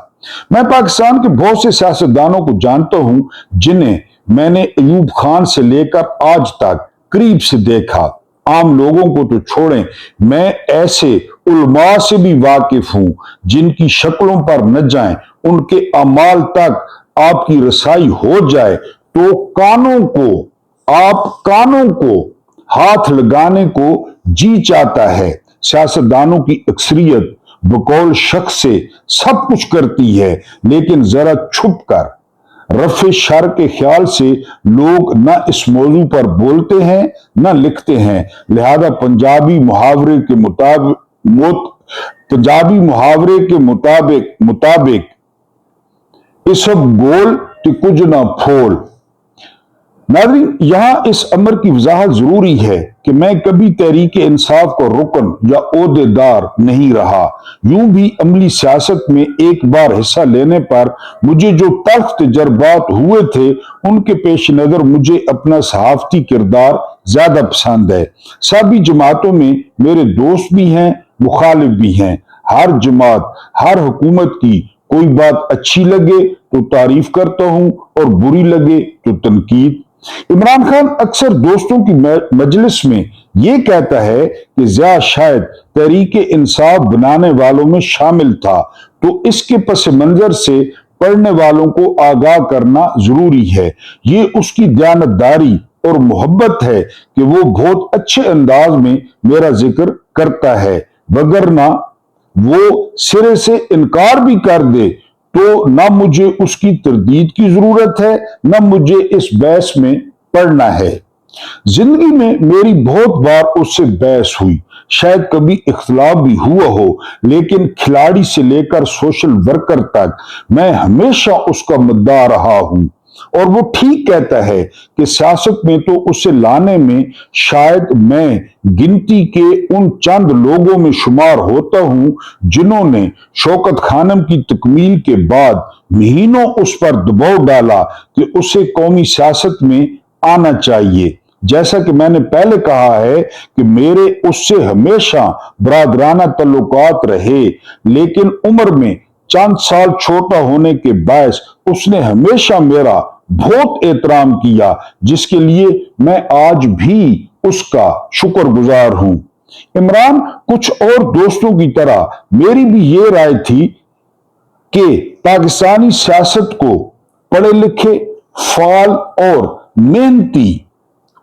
मैं पाकिस्तान के बहुत से सियासतदानों को जानता हूं जिन्हें मैंने अयूब खान से लेकर आज तक करीब से देखा। आम लोगों को तो छोड़ें, मैं ऐसे उलमा से भी वाकिफ हूं जिनकी शक्लों पर न जाएं, उनके अमाल तक आपकी रसाई हो जाए तो कानों को हाथ लगाने को जी चाहता है। सियासतदानों की अक्सरियत बकौल शख्स से सब कुछ करती है, लेकिन जरा छुप कर रफ़े शर के ख्याल से लोग न इस मौजू पर बोलते हैं न लिखते हैं। लिहाजा पंजाबी मुहावरे के मुताबिक इस सब गोल कि कुछ ना फोल। नाज़रीन, यहां इस अमर की वजाहत जरूरी है कि मैं कभी तहरीक इंसाफ का रुकन या ओहदेदार नहीं रहा। यूं भी अमली सियासत में एक बार हिस्सा लेने पर मुझे जो तल्ख तजर्बात हुए थे उनके पेश नजर मुझे अपना सहाफती किरदार ज्यादा पसंद है। सभी जमातों में मेरे दोस्त भी हैं, मुखालिफ भी हैं। हर जमात, हर हुकूमत की कोई बात अच्छी लगे तो तारीफ करता हूं और बुरी लगे तो तनकीद। इमरान खान अक्सर दोस्तों की मजलिस में यह कहता है कि ज़िया शायद तहरीक इंसाफ बनाने वालों में शामिल था, तो इसके पस मंजर से पढ़ने वालों को आगाह करना जरूरी है। ये उसकी दयानतदारी और मोहब्बत है कि वो बहुत अच्छे अंदाज में मेरा जिक्र करता है, वगरना वो सिरे से इनकार भी कर दे तो ना मुझे उसकी तरदीद की जरूरत है, ना मुझे इस बहस में पढ़ना है। जिंदगी में मेरी बहुत बार उससे बहस हुई, शायद कभी इख्तलाफ भी हुआ हो, लेकिन खिलाड़ी से लेकर सोशल वर्कर तक मैं हमेशा उसका मुद्दा रहा हूं। और वो ठीक कहता है कि सियासत में तो उसे लाने में शायद मैं गिनती के उन चंद लोगों में शुमार होता हूं जिन्होंने शौकत खानम की तकमील के बाद महीनों उस पर दबाव डाला कि उसे कौमी सियासत में आना चाहिए। जैसा कि मैंने पहले कहा है कि मेरे उससे हमेशा बरादराना तल्लुकात रहे, लेकिन उम्र में चंद साल छोटा होने के बायस उसने हमेशा मेरा बहुत एहतराम किया, जिसके लिए मैं आज भी उसका शुक्रगुजार हूं। इमरान कुछ और दोस्तों की तरह मेरी भी ये राय थी कि पाकिस्तानी सियासत को पढ़े लिखे, फाल और मेहनती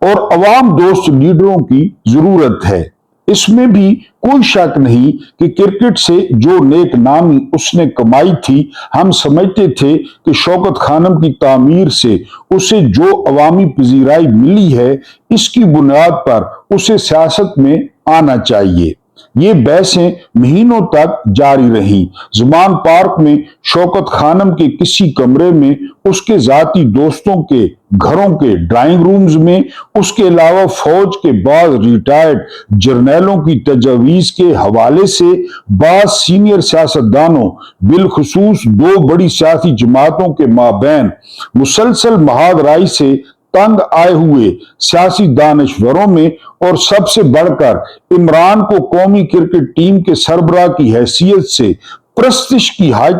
और अवाम दोस्त लीडरों की जरूरत है। इसमें भी कोई शक नहीं कि क्रिकेट से जो नेक नामी उसने कमाई थी, हम समझते थे कि शौकत खानम की तामीर से उसे जो अवामी पजीराई मिली है, इसकी बुनियाद पर उसे सियासत में आना चाहिए। یہ بحثیں مہینوں تک جاری رہیں۔ زمان پارک میں شوکت خانم کے کسی کمرے میں، اس کے ذاتی دوستوں کے گھروں کے ڈرائنگ رومز میں، اس کے علاوہ فوج کے بعض ریٹائرڈ جرنیلوں کی تجاویز کے حوالے سے بعض سینئر سیاستدانوں، بالخصوص دو بڑی سیاسی جماعتوں کے مابین مسلسل محاذ رائی سے تنگ آئے ہوئے سیاسی دانشوروں میں، اور سب سے بڑھ کر عمران کو قومی کرکٹ ٹیم کے سربراہ کی حیثیت سے پرستش کی حد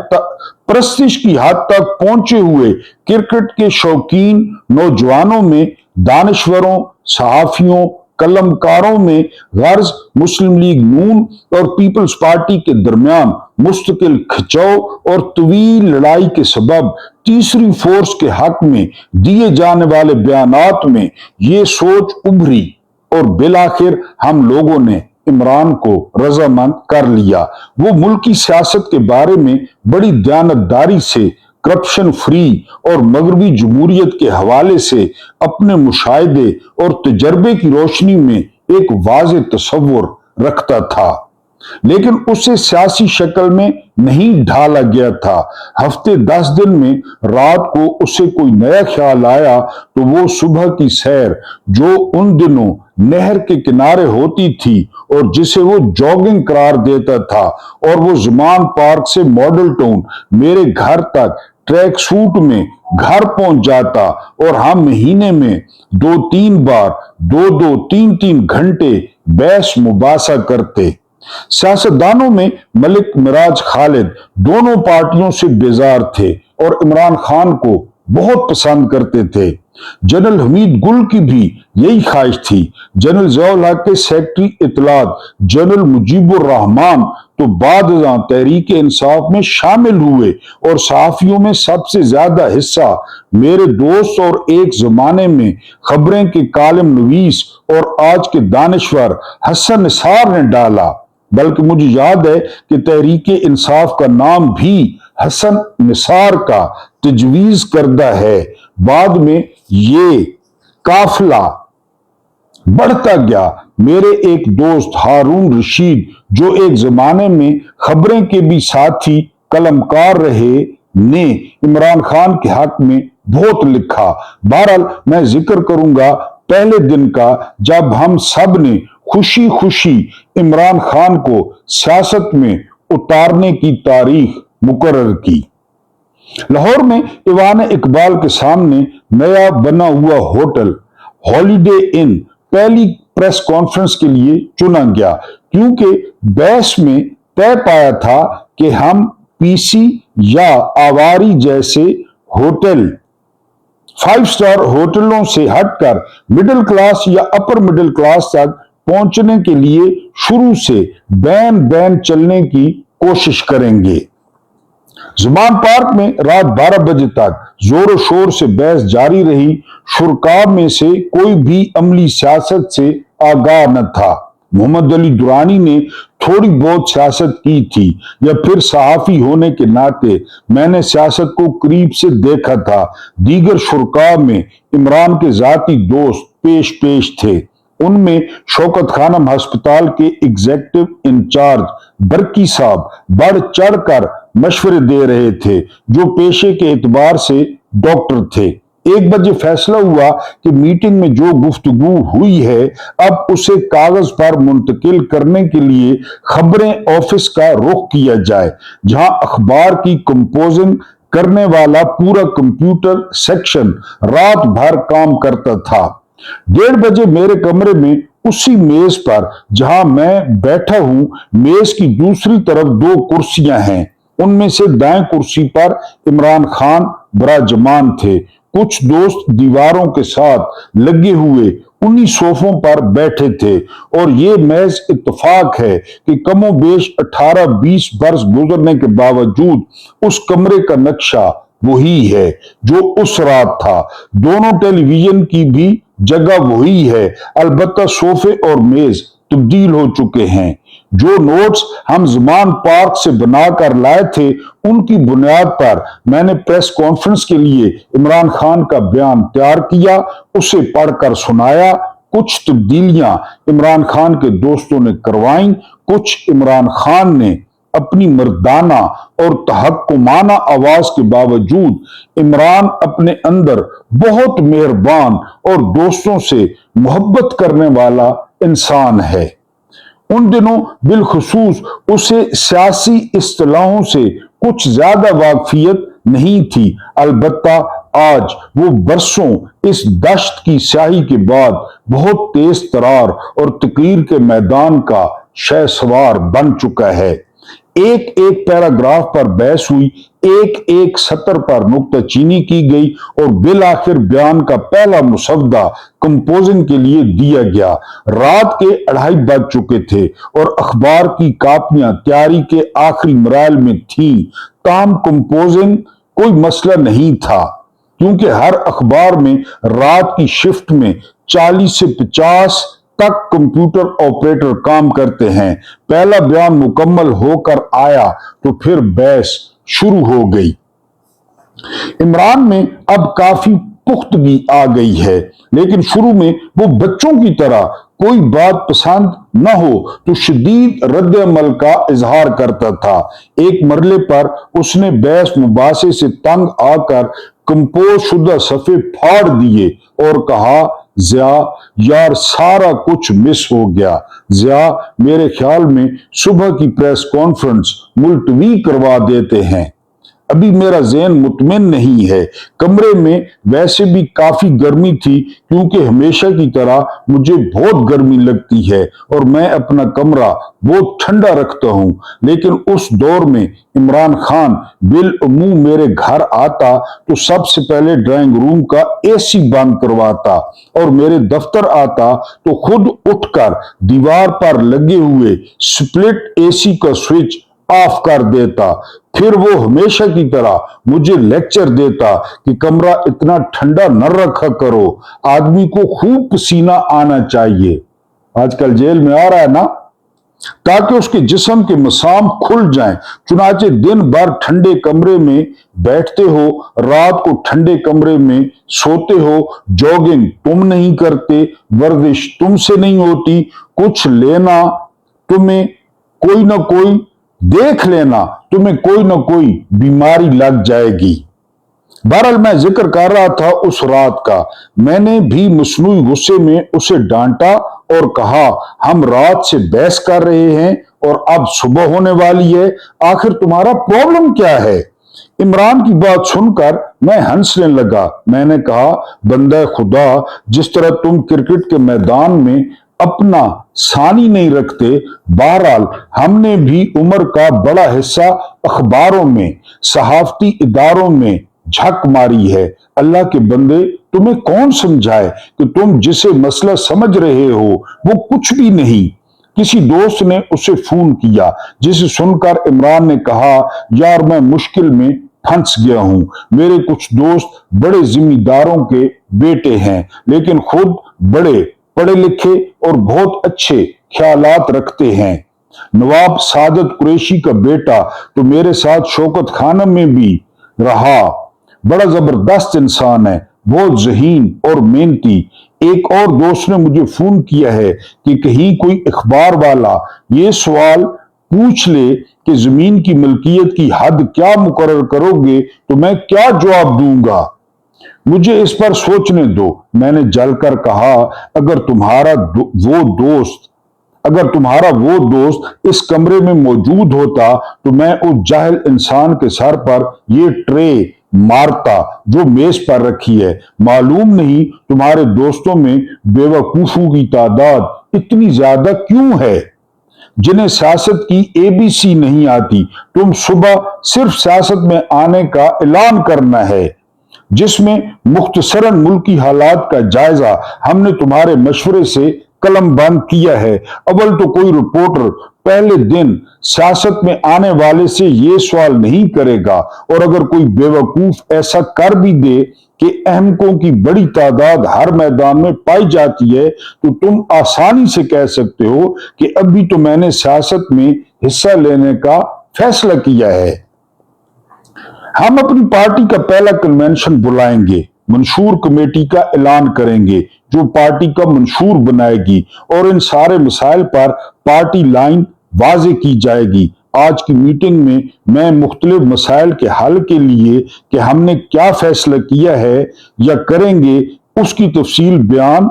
تک پہنچے ہوئے کرکٹ کے شوقین نوجوانوں میں، دانشوروں، صحافیوں، قلمکاروں میں غرض مسلم لیگ نون اور پیپلز پارٹی کے درمیان مستقل کھچاؤ اور طویل لڑائی کے سبب تیسری فورس کے حق میں دیے جانے والے بیانات میں یہ سوچ ابھری، اور بالآخر ہم لوگوں نے عمران کو رضامند کر لیا۔ وہ ملکی سیاست کے بارے میں بڑی دیانتداری سے کرپشن فری اور مغربی جمہوریت کے حوالے سے اپنے مشاہدے اور تجربے کی روشنی میں ایک واضح تصور رکھتا تھا، لیکن اسے سیاسی شکل میں نہیں ڈھالا گیا تھا۔ ہفتے 10 دن میں رات کو اسے کوئی نیا خیال آیا تو وہ صبح کی سیر جو ان دنوں نہر کے کنارے ہوتی تھی اور جسے وہ جاگنگ قرار دیتا تھا، اور وہ زمان پارک سے ماڈل ٹاؤن میرے گھر تک ٹریک سوٹ میں گھر پہنچ جاتا، اور ہم مہینے میں 2-3 بار 2-2 3-3 گھنٹے بحث مباحثہ کرتے۔ سیاستدانوں میں ملک مراج خالد دونوں پارٹیوں سے بیزار تھے اور عمران خان کو بہت پسند کرتے تھے۔ جنرل حمید گل کی بھی یہی خواہش تھی۔ جنرل ضیاء الحق کے سیکرٹری اطلاعات جنرل مجیب الرحمان تو بعد ازاں تحریک انصاف میں شامل ہوئے، اور صحافیوں میں سب سے زیادہ حصہ میرے دوست اور ایک زمانے میں خبریں کے کالم نویس اور آج کے دانشور حسن نثار نے ڈالا، بلکہ مجھے یاد ہے کہ تحریک انصاف کا نام بھی حسن نثار کا تجویز کردہ ہے۔ بعد میں یہ قافلہ بڑھتا گیا۔ میرے ایک دوست ہارون رشید جو ایک زمانے میں خبریں کے بھی ساتھی قلمکار رہے نے عمران خان کے حق میں بہت لکھا۔ بہرحال میں ذکر کروں گا پہلے دن کا جب ہم سب نے خوشی خوشی عمران خان کو سیاست میں اتارنے کی تاریخ مقرر کی۔ لاہور میں ایوان اقبال کے سامنے نیا بنا ہوا ہوٹل ہالیڈے ان پہلی پریس کانفرنس کے لیے چنا گیا، کیونکہ بحث میں طے پایا تھا کہ ہم پی سی یا آواری جیسے ہوٹل 5 سٹار ہوٹلوں سے ہٹ کر مڈل کلاس یا اپر مڈل کلاس تک پہنچنے کے لیے شروع سے بین چلنے کی کوشش کریں گے۔ زمان پارک میں رات 12 بجے تک زور و شور سے بحث جاری رہی۔ شرکاء میں سے کوئی بھی عملی سیاست سے آگاہ نہ تھا۔ محمد علی درانی نے تھوڑی بہت سیاست کی تھی، یا پھر صحافی ہونے کے ناطے میں نے سیاست کو قریب سے دیکھا تھا۔ دیگر شرکاء میں عمران کے ذاتی دوست پیش تھے۔ ان میں شوکت خانم ہسپتال کے ایگزیکٹو انچارج برکی صاحب بڑھ چڑھ کر مشورے دے رہے تھے، جو پیشے کے اعتبار سے ڈاکٹر تھے۔ 1 بجے فیصلہ ہوا کہ میٹنگ میں جو گفتگو ہوئی ہے اب اسے کاغذ پر منتقل کرنے کے لیے خبریں آفس کا رخ کیا جائے، جہاں اخبار کی کمپوزنگ کرنے والا پورا کمپیوٹر سیکشن رات بھر کام کرتا تھا۔ 1:30 بجے میرے کمرے میں اسی میز پر جہاں میں بیٹھا ہوں، میز کی دوسری طرف 2 کرسیاں ہیں۔ ان میں سے دائیں کرسی پر عمران خان براجمان تھے۔ کچھ دوست دیواروں کے ساتھ لگے ہوئے انہی صوفوں پر بیٹھے تھے، اور یہ محض اتفاق ہے کہ کم و بیش 18-20 برس گزرنے کے باوجود اس کمرے کا نقشہ وہی ہے جو اس رات تھا۔ دونوں ٹیلی ویژن کی بھی جگہ وہی ہے، البتہ صوفے اور میز تبدیل ہو چکے ہیں۔ جو نوٹس ہم زمان پارک سے بنا کر لائے تھے، ان کی بنیاد پر میں نے پریس کانفرنس کے لیے عمران خان کا بیان تیار کیا، اسے پڑھ کر سنایا، कुछ तब्दीलियां इमरान खान के दोस्तों ने करवाईं, कुछ इमरान खान ने अपनी मर्दाना और तहक्कुमाना आवाज के बावजूद। इमरान अपने अंदर बहुत मेहरबान और दोस्तों से मोहब्बत करने वाला इंसान है। उन दिनों बिलखुसूस उसे सियासी इस्तिलाहों से कुछ ज्यादा वाकफियत नहीं थी। अलबत्ता आज वो बरसों इस दश्त की स्याही के बाद बहुत तेज तरार और तकरीर के मैदान का शहसवार बन चुका है। एक एक पैराग्राफ पर बहस हुई, एक एक सत्र पर नुक्ताचीनी की गई और बिल आखिर बयान का पहला मुसवदा कंपोजिंग के लिए दिया गया। रात के 2:30 बज चुके थे और अखबार की कापियां तैयारी के आखिरी मराइल में थीं। ताहम कंपोजिंग कोई मसला नहीं था, क्योंकि हर अखबार में रात की शिफ्ट में 40 से 50 तक कंप्यूटर ऑपरेटर काम करते हैं। पहला बयान मुकम्मल होकर आया तो फिर बहस शुरू हो गई। इमरान में अब काफी पुख्तगी आ गई है, लेकिन शुरू में वो बच्चों की तरह कोई बात पसंद न हो तो शदीद रद्द-ए-अमल का इजहार करता था। एक मरले पर उसने बहस मुबासे से तंग आकर कंपोज शुदा सफ़े फाड़ दिए और कहा, ज़िया यार सारा कुछ मिस हो गया। ज़िया मेरे ख्याल में सुबह की प्रेस कॉन्फ्रेंस मुलतवी करवा देते हैं। अभी मेरा ज़हन मुतमिन नहीं है। कमरे में वैसे भी काफी गर्मी थी, क्योंकि हमेशा की तरह मुझे बहुत गर्मी लगती है और मैं अपना कमरा बहुत ठंडा रखता हूं। लेकिन उस दौर में इमरान खान बिलअमूम मेरे घर आता तो सबसे पहले ड्राइंग रूम का एसी बंद करवाता और मेरे दफ्तर आता तो खुद उठकर दीवार पर लगे हुए स्प्लिट एसी का स्विच ऑफ कर देता। फिर वो हमेशा की तरह मुझे लेक्चर देता कि कमरा इतना ठंडा न रखा करो, आदमी को खूब पसीना आना चाहिए। आजकल जेल में आ रहा है ना, ताकि उसके जिस्म के मसाम खुल जाएं। चुनाचे दिन भर ठंडे कमरे में बैठते हो, रात को ठंडे कमरे में सोते हो, जॉगिंग तुम नहीं करते, वर्जिश तुमसे नहीं होती, कुछ लेना तुम्हें कोई ना कोई देख लेना, तुम्हें कोई ना कोई बीमारी लग जाएगी। बहरहाल मैं जिक्र कर रहा था उस रात का। मैंने भी मसनूई गुस्से में उसे डांटा और कहा, हम रात से बहस कर रहे हैं और अब सुबह होने वाली है, आखिर तुम्हारा प्रॉब्लम क्या है? इमरान की बात सुनकर मैं हंसने लगा। मैंने कहा, बंदा खुदा, जिस तरह तुम क्रिकेट के मैदान में अपना सानी नहीं रखते, बहरहाल हमने भी उम्र का बड़ा हिस्सा अखबारों में, सहाफती इदारों में झक मारी है। अल्लाह के बंदे, तुम्हें कौन समझाए कि तुम जिसे मसला समझ रहे हो वो कुछ भी नहीं। किसी दोस्त ने उसे फोन किया, जिसे सुनकर इमरान ने कहा, यार मैं मुश्किल में फंस गया हूं। मेरे कुछ दोस्त बड़े जिम्मेदारों के बेटे हैं, लेकिन खुद बड़े पढ़े लिखे और बहुत अच्छे ख्यालात रखते हैं। नवाब सादत कुरैशी का बेटा तो मेरे साथ शौकत खानम में भी रहा, बड़ा जबरदस्त इंसान है, बहुत ज़हीन और मेहनती। एक और दोस्त ने मुझे फोन किया है कि कहीं कोई अखबार वाला ये सवाल पूछ ले कि जमीन की मलकियत की हद क्या मुकर्रर करोगे तो मैं क्या जवाब दूंगा। मुझे इस पर सोचने दो। मैंने जलकर कहा, अगर तुम्हारा वो दोस्त इस कमरे में मौजूद होता तो मैं उस जाहिल इंसान के सर पर ये ट्रे मारता जो मेज पर रखी है। मालूम नहीं तुम्हारे दोस्तों में बेवकूफों की तादाद इतनी ज्यादा क्यों है, जिन्हें सियासत की एबीसी नहीं आती। तुम सुबह सिर्फ सियासत में आने का ऐलान करना है, जिसमें मुख्तसरन मुल्की हालात का जायजा हमने तुम्हारे मशवरे से कलम बंद किया है। अव्वल तो कोई रिपोर्टर पहले दिन सियासत में आने वाले से ये सवाल नहीं करेगा, और अगर कोई बेवकूफ ऐसा कर भी दे कि अहमकों की बड़ी तादाद हर मैदान में पाई जाती है, तो तुम आसानी से कह सकते हो कि अभी तो मैंने सियासत में हिस्सा लेने का फैसला किया है। हम अपनी पार्टी का पहला कन्वेंशन बुलाएंगे, मंशूर कमेटी का ऐलान करेंगे, जो पार्टी का मंशूर बनाएगी और इन सारे मसाइल पर पार्टी लाइन वाज़े की जाएगी। आज की मीटिंग में मैं मुख्तलिफ मसाइल के हल के लिए कि हमने क्या फैसला किया है या करेंगे उसकी तफसील बयान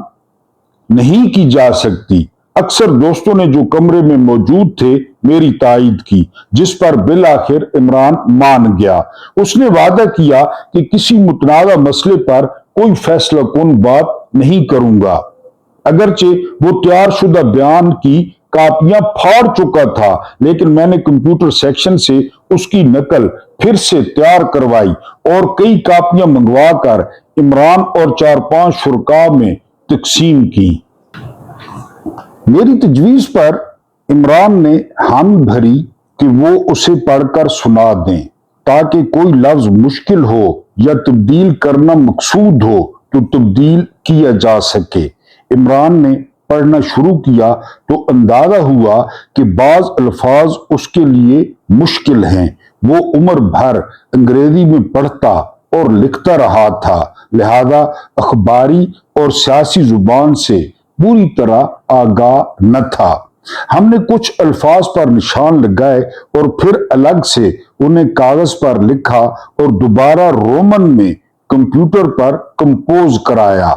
नहीं की जा सकती। अक्सर दोस्तों ने जो कमरे में मौजूद थे मेरी तायद की, जिस पर बिल आखिर इमरान मान गया। उसने वादा किया कि किसी मुतनाज़ा मसले पर कोई फैसला कुन बात नहीं करूंगा। अगरचे वो तैयार शुदा बयान की कापियां फाड़ चुका था, लेकिन मैंने कंप्यूटर सेक्शन से उसकी नकल फिर से तैयार करवाई और कई कापियां मंगवा कर इमरान और 4-5 शुरका में तकसीम की। मेरी तजवीज पर इमरान ने हामी भरी कि वो उसे पढ़कर सुना दें, ताकि कोई लफ्ज मुश्किल हो या तब्दील करना मकसूद हो तो तब्दील किया जा सके। इमरान ने पढ़ना शुरू किया तो अंदाजा हुआ कि बाज अल्फाज उसके लिए मुश्किल हैं। वो उम्र भर अंग्रेजी में पढ़ता और लिखता रहा था, लिहाजा अखबारी और सियासी जुबान से पूरी तरह आगाह न था। हमने कुछ अल्फाज पर निशान लगाए और फिर अलग से उन्हें कागज पर लिखा और दोबारा रोमन में कंप्यूटर पर कंपोज कराया।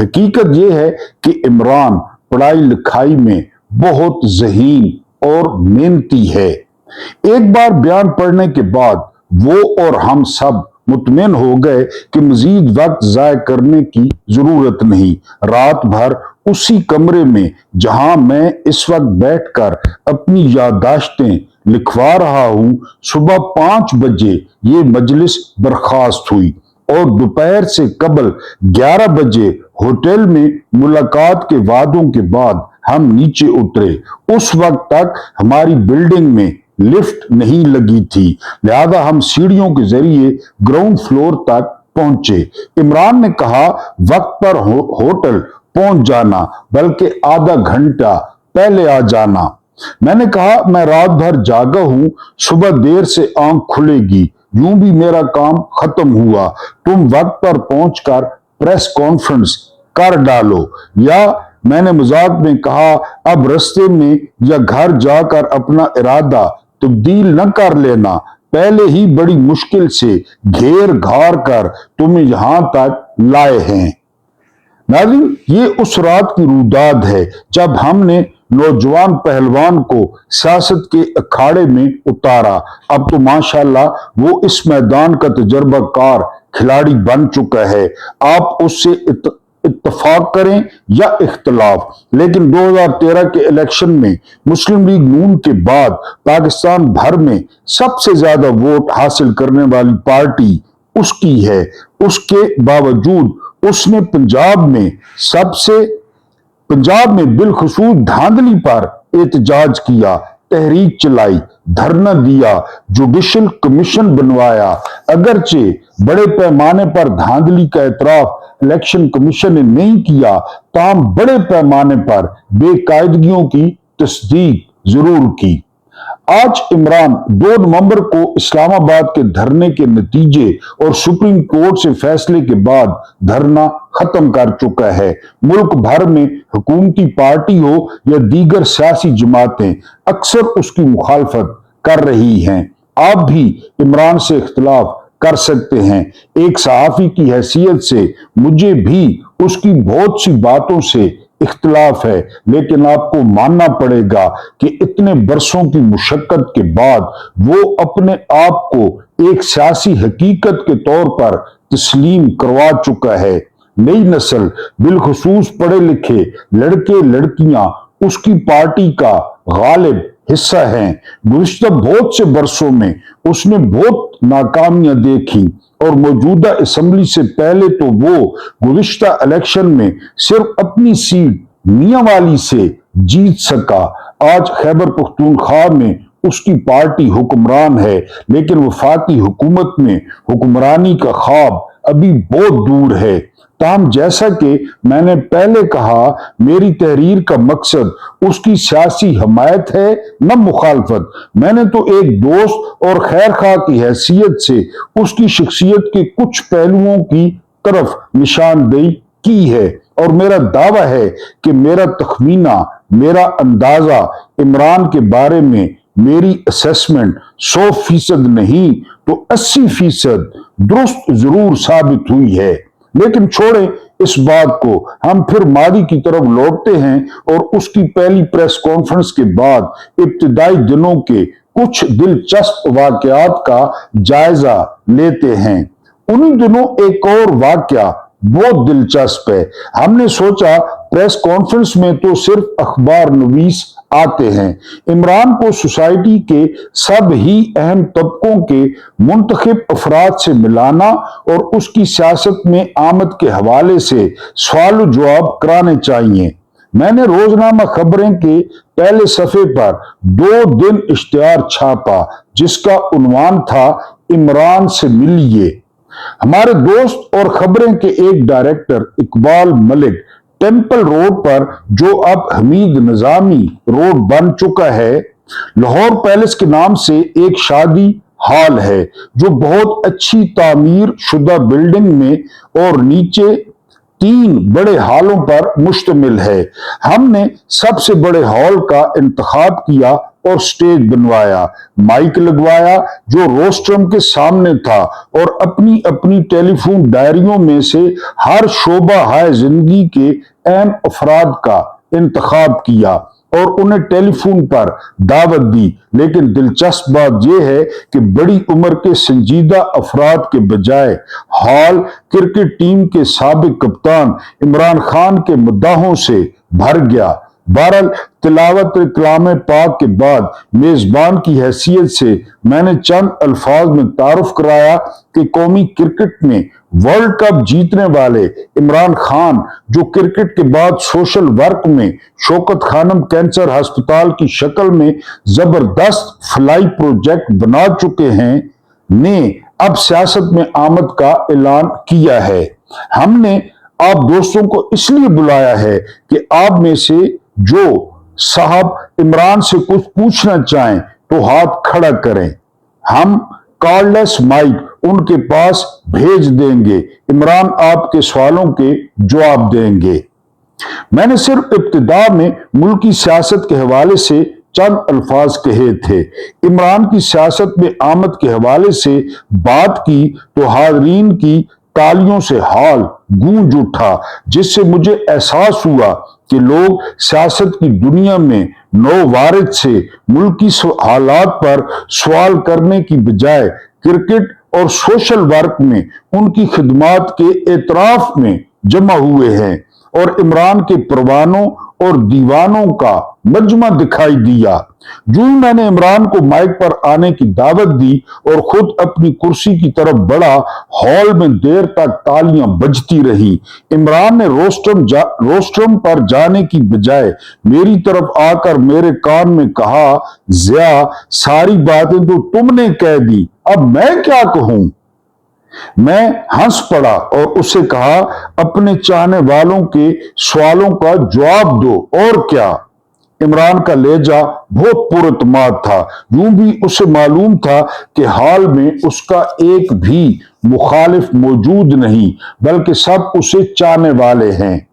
हकीकत यह है कि इमरान पढ़ाई लिखाई में बहुत ज़हीन और मेहनती है। एक बार बयान पढ़ने के बाद वो और हम सब मुतमिन हो गए कि मजीद वक्त जाय करने की जरूरत नहीं। रात भर उसी कमरे में जहां मैं इस वक्त बैठकर अपनी याददाश्तें लिखवा रहा हूं, सुबह 5 बजे ये मजलिस बर्खास्त हुई और दोपहर से कबल 11 बजे होटल में मुलाकात के वादों के बाद हम नीचे उतरे। उस वक्त तक हमारी बिल्डिंग में लिफ्ट नहीं लगी थी, लिहाजा हम सीढ़ियों के जरिए ग्राउंड फ्लोर तक पहुंचे। इमरान ने कहा वक्त पर होटल पहुंच जाना, बल्कि आधा घंटा पहले आ जाना। मैंने कहा मैं रात भर जागा हूं, सुबह देर से आंख खुलेगी, यूं भी मेरा काम खत्म हुआ। तुम वक्त पर पहुंचकर प्रेस कॉन्फ्रेंस कर डालो। या मैंने मजाक में कहा अब रास्ते में या घर जाकर अपना इरादा तब्दील न कर लेना, पहले ही बड़ी मुश्किल से घेर घार कर तुम्हें यहां तक लाए हैं। नाज़रीन, ये उस रात की रुदाद है जब हमने नौजवान पहलवान को सियासत के अखाड़े में उतारा। अब तो माशाल्लाह वो इस मैदान का तजर्बाकार खिलाड़ी बन चुका है। आप उससे इत्तफाक करें या इख्तलाफ, लेकिन 2013 के इलेक्शन में मुस्लिम लीग नून के बाद पाकिस्तान भर में सबसे ज्यादा वोट हासिल करने वाली पार्टी उसकी है। उसके बावजूद उसने पंजाब में बिलखसूस धांधली पर एहतजाज किया, तहरीक चलाई, धरना दिया, जुडिशल कमीशन बनवाया। अगरचे बड़े पैमाने पर धांधली का एतराफ इलेक्शन कमीशन ने नहीं किया, ताहम बड़े पैमाने पर बेकायदगियों की तस्दीक जरूर की। आज इमरान 2 नवंबर को इस्लामाबाद के धरने के नतीजे और सुप्रीम कोर्ट से फैसले के बाद धरना खत्म कर चुका है। मुल्क भर में हुकूमती पार्टी हो या दीगर सियासी जमातें अक्सर उसकी मुखालफत कर रही हैं। आप भी इमरान से इख्तिलाफ कर सकते हैं। एक सहाफी की हैसियत से मुझे भी उसकी बहुत सी बातों से इख्तिलाफ है, लेकिन आपको मानना पड़ेगा कि इतने बरसों की मुशक्कत के बाद वो अपने आप को एक सियासी हकीकत के तौर पर तस्लीम करवा चुका है। नई नस्ल बिलखसूस पढ़े लिखे लड़के लड़कियां उसकी पार्टी का गालिब हिस्सा हैं। गुज़िश्ता बहुत से बरसों में उसने बहुत नाकामियां देखी और मौजूदा असेंबली से पहले तो वो गुज़िश्ता इलेक्शन में सिर्फ अपनी सीट मियांवाली से जीत सका। आज खैबर पख्तूनख्वा में उसकी पार्टी हुक्मरान है, लेकिन वफाकी हुकूमत में हुक्मरानी का ख्वाब अभी बहुत दूर है। ताहम जैसा कि मैंने पहले कहा, मेरी तहरीर का मकसद उसकी सियासी हमायत है न मुखालफत। मैंने तो एक दोस्त और खैरखा की हैसियत से उसकी शख्सियत के कुछ पहलुओं की तरफ निशानदेही کی है और मेरा दावा है कि मेरा तखमीना, मेरा अंदाजा इमरान के बारे में, मेरी असेसमेंट 100% नहीं तो 80% दुरुस्त जरूर साबित हुई है। लेकिन छोड़ें इस बात को, हम फिर मादी की तरफ लौटते हैं और उसकी पहली प्रेस कॉन्फ्रेंस के बाद इब्तिदाई दिनों के कुछ दिलचस्प वाकयात का जायजा लेते हैं। उन्हीं दिनों एक और वाकया बहुत दिलचस्प है। हमने सोचा प्रेस कॉन्फ्रेंस में तो सिर्फ अखबार नवीस आते हैं, इमरान को सोसाइटी के सब ही अहम तबकों के मुंतखब अफराद से मिलाना और उसकी सियासत में आमद के हवाले से सवाल जवाब कराने चाहिए। मैंने रोजनामा खबरें के पहले सफे पर 2 दिन इश्तिहार छापा जिसका उन्वान था इमरान से मिलिए। हमारे दोस्त और खबरें के एक director Iqbal Malik temple road पर, जो अब हमीद निजामी रोड बन चुका है, लाहौर पैलेस के नाम से एक शादी हॉल है जो बहुत अच्छी तामीर शुदा बिल्डिंग में और नीचे 3 बड़े हॉलों पर मुश्तमिल है। हमने सबसे बड़े हॉल का इंतखाब किया और स्टेज बनवाया, माइक लगवाया जो रोस्ट्रम के सामने था और अपनी अपनी टेलीफोन डायरियों में से हर शोबा हाय जिंदगी के अहम अफराद का इंतखाब किया और उन्हें टेलीफोन पर दावत दी। लेकिन दिलचस्प बात यह है कि बड़ी उम्र के संजीदा अफराद के बजाय हॉल क्रिकेट टीम के साबिक कप्तान इमरान खान के मुद्दाहों से भर गया। बहरहाल तिलावत कलाम पाक के बाद मेजबान की हैसियत से मैंने चंद अल्फाज में तारुफ कराया कि कौमी क्रिकेट में वर्ल्ड कप जीतने वाले इमरान खान, जो क्रिकेट के बाद सोशल वर्क में शौकत खानम कैंसर अस्पताल की शक्ल में जबरदस्त फलाई प्रोजेक्ट बना चुके हैं, ने अब सियासत में आमद का ऐलान किया है। हमने आप दोस्तों को इसलिए बुलाया है कि आप में से जो साहब इमरान से कुछ पूछना चाहें तो हाथ खड़ा करें, हम कॉर्डलेस माइक उनके पास भेज देंगे, इमरान आपके सवालों के जवाब देंगे। मैंने सिर्फ इब्तिदा में मुल्की सियासत के हवाले से चंद अल्फाज कहे थे। इमरान की सियासत में आमद के हवाले से बात की तो हाज़रीन की तालियों से हॉल गूंज उठा, जिससे मुझे एहसास हुआ कि लोग सियासत की दुनिया में नौवारिद से मुल्की हालात पर सवाल करने की बजाय क्रिकेट और सोशल वर्क में उनकी खिदमात के एतराफ में जमा हुए हैं और इमरान के परवानों और दीवानों का मजमा दिखाई दिया। जो ही मैंने इमरान को माइक पर आने की दावत दी और खुद अपनी कुर्सी की तरफ बढ़ा, हॉल में देर तक तालियां बजती रही। इमरान ने रोस्ट्रम पर जाने की बजाय मेरी तरफ आकर मेरे कान में कहा, ज़िया सारी बातें तो तुमने कह दी, अब मैं क्या कहूं। मैं हंस पड़ा और उससे कहा, अपने चाहने वालों के सवालों का जवाब दो और क्या। इमरान का लहजा बहुत पुरतमाद था, यूं भी उसे मालूम था कि हाल में उसका एक भी मुखालिफ मौजूद नहीं, बल्कि सब उसे चाहने वाले हैं।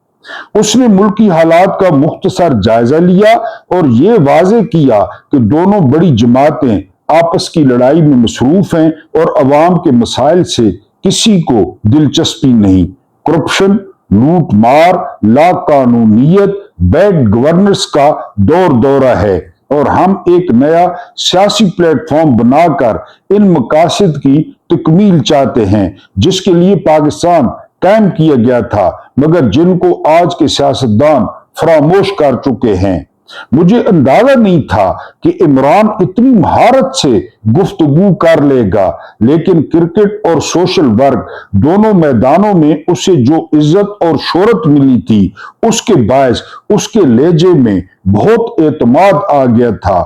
उसने मुल्की हालात का मुख्तसर जायजा लिया और ये वाजे किया कि दोनों बड़ी जमातें आपस की लड़ाई में मसरूफ हैं और अवाम के मसाइल से किसी को दिलचस्पी नहीं। करप्शन, लूट मार, लाकानूनियत, बैड गवर्नेंस का दौरा है और हम एक नया सियासी प्लेटफॉर्म बनाकर इन मकासद की तकमील चाहते हैं जिसके लिए पाकिस्तान कायम किया गया था, मगर जिनको आज के सियासतदान फरामोश कर चुके हैं। मुझे अंदाजा नहीं था कि इमरान इतनी महारत से गुफ्तगू कर लेगा, लेकिन क्रिकेट और सोशल वर्क दोनों मैदानों में उसे जो इज्जत और शोहरत मिली थी, उसके बायस उसके लहजे में बहुत एतमाद आ गया था।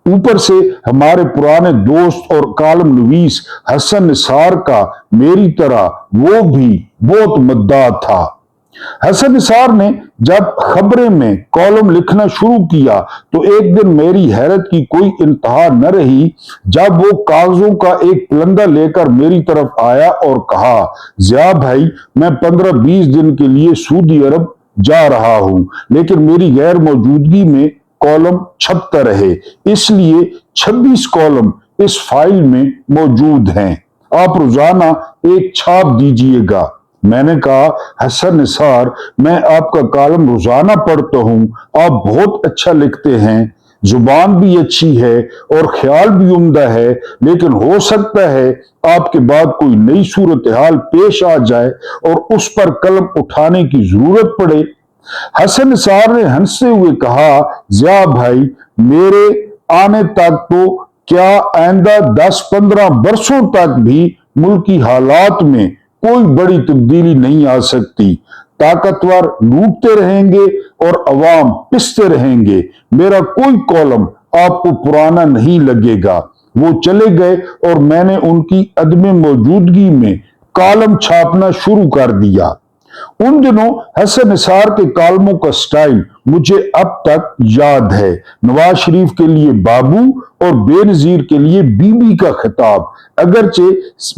ऊपर से हमारे पुराने दोस्त और कालम नवीस हसन निसार का मेरी तरह वो भी बहुत मद्दाह था। हसन निसार ने जब खबरें में कॉलम लिखना शुरू किया तो एक दिन मेरी हैरत की कोई इंतहा न रही जब वो कागजों का एक पलंदा लेकर मेरी तरफ आया और कहा, जिया भाई, मैं 15-20 दिन के लिए सऊदी अरब जा रहा हूं, लेकिन मेरी गैर मौजूदगी में कॉलम छपता रहे, इसलिए 26 कॉलम इस फाइल में मौजूद हैं, आप रोजाना एक छाप दीजिएगा। मैंने कहा, हसन निसार, मैं आपका कॉलम रोजाना पढ़ता हूं, आप बहुत अच्छा लिखते हैं, जुबान भी अच्छी है और ख्याल भी उम्दा है, लेकिन हो सकता है आपके बाद कोई नई सूरत हाल पेश आ जाए और उस पर कलम उठाने की जरूरत पड़े। हसन निसार ने हंसते हुए कहा, जिया भाई, मेरे आने तक तो क्या आइंदा 10-15 बरसों तक भी मुल्क की हालात में कोई बड़ी तब्दीली नहीं आ सकती। ताकतवर लूटते रहेंगे और अवाम पिसते रहेंगे। मेरा कोई कॉलम आपको पुराना नहीं लगेगा। वो चले गए और मैंने उनकी अदम मौजूदगी में कॉलम छापना शुरू कर दिया। उन दिनों हसन निसार के कॉलमों का स्टाइल मुझे अब तक याद है। नवाज शरीफ के लिए बाबू और बेनजीर के लिए बीबी का खिताब अगरचे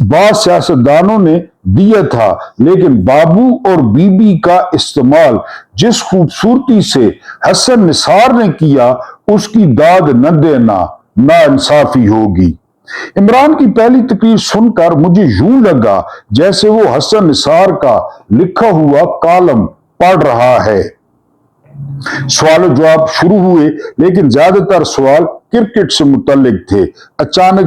बाज सियासतदानों ने दिया था, लेकिन बाबू और बीबी का इस्तेमाल जिस खूबसूरती से हसन निसार ने किया, उसकी दाद न देना नाइंसाफी होगी। इमरान की पहली तकरीर सुनकर मुझे यूं लगा जैसे वो हसन निसार का लिखा हुआ कॉलम पढ़ रहा है। सवाल जवाब शुरू हुए, लेकिन ज्यादातर सवाल क्रिकेट से मुतल्लिक थे। अचानक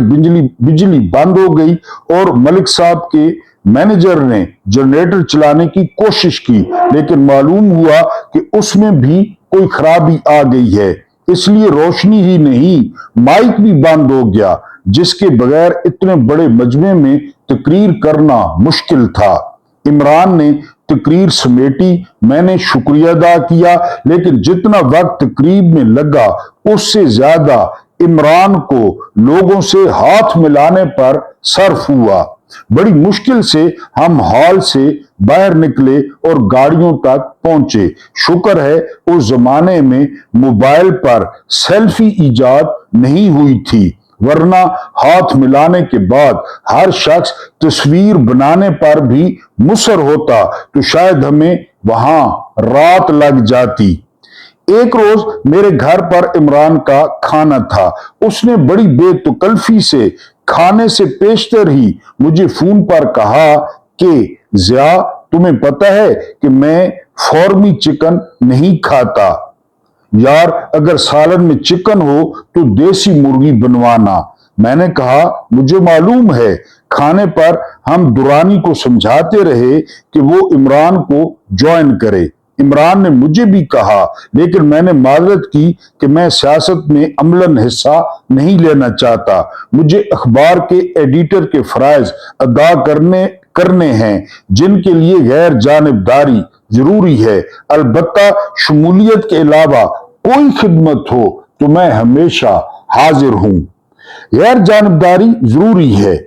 बिजली बंद हो गई और मलिक साहब के मैनेजर ने जनरेटर चलाने की कोशिश की, लेकिन मालूम हुआ कि उसमें भी कोई खराबी आ गई है, इसलिए रोशनी ही नहीं, माइक भी बंद हो गया, जिसके बगैर इतने बड़े मजमे में तकरीर करना मुश्किल था। इमरान ने तकरीर समेटी, मैंने शुक्रिया अदा किया, लेकिन जितना वक्त तकरीब में लगा उससे ज्यादा इमरान को लोगों से हाथ मिलाने पर सर्फ हुआ। बड़ी मुश्किल से हम हॉल से बाहर निकले और गाड़ियों तक पहुंचे। शुक्र है उस जमाने में मोबाइल पर सेल्फी इजाद नहीं हुई थी, वरना हाथ मिलाने के बाद हर शख्स तस्वीर बनाने पर भी मुसर होता तो शायद हमें वहां रात लग जाती। एक रोज मेरे घर पर इमरान का खाना था। उसने बड़ी बेतकल्फी से खाने से पेशतर ही मुझे फोन पर कहा कि जिया, तुम्हें पता है कि मैं फॉर्मी चिकन नहीं खाता। यार, अगर सालन में चिकन हो तो देसी मुर्गी बनवाना। मैंने कहा, मुझे मालूम है। खाने पर हम दुरानी को समझाते रहे कि वो इमरान को ज्वाइन करे। इमरान ने मुझे भी कहा, लेकिन मैंने माजरत की कि मैं सियासत में अमलन हिस्सा नहीं लेना चाहता। मुझे अखबार के एडिटर के फराइज अदा करने हैं, जिनके लिए गैर जानिबदारी जरूरी है। अलबत्ता शमूलियत के अलावा कोई खिदमत हो तो मैं हमेशा हाजिर हूं। गैर जानिबदारी जरूरी है।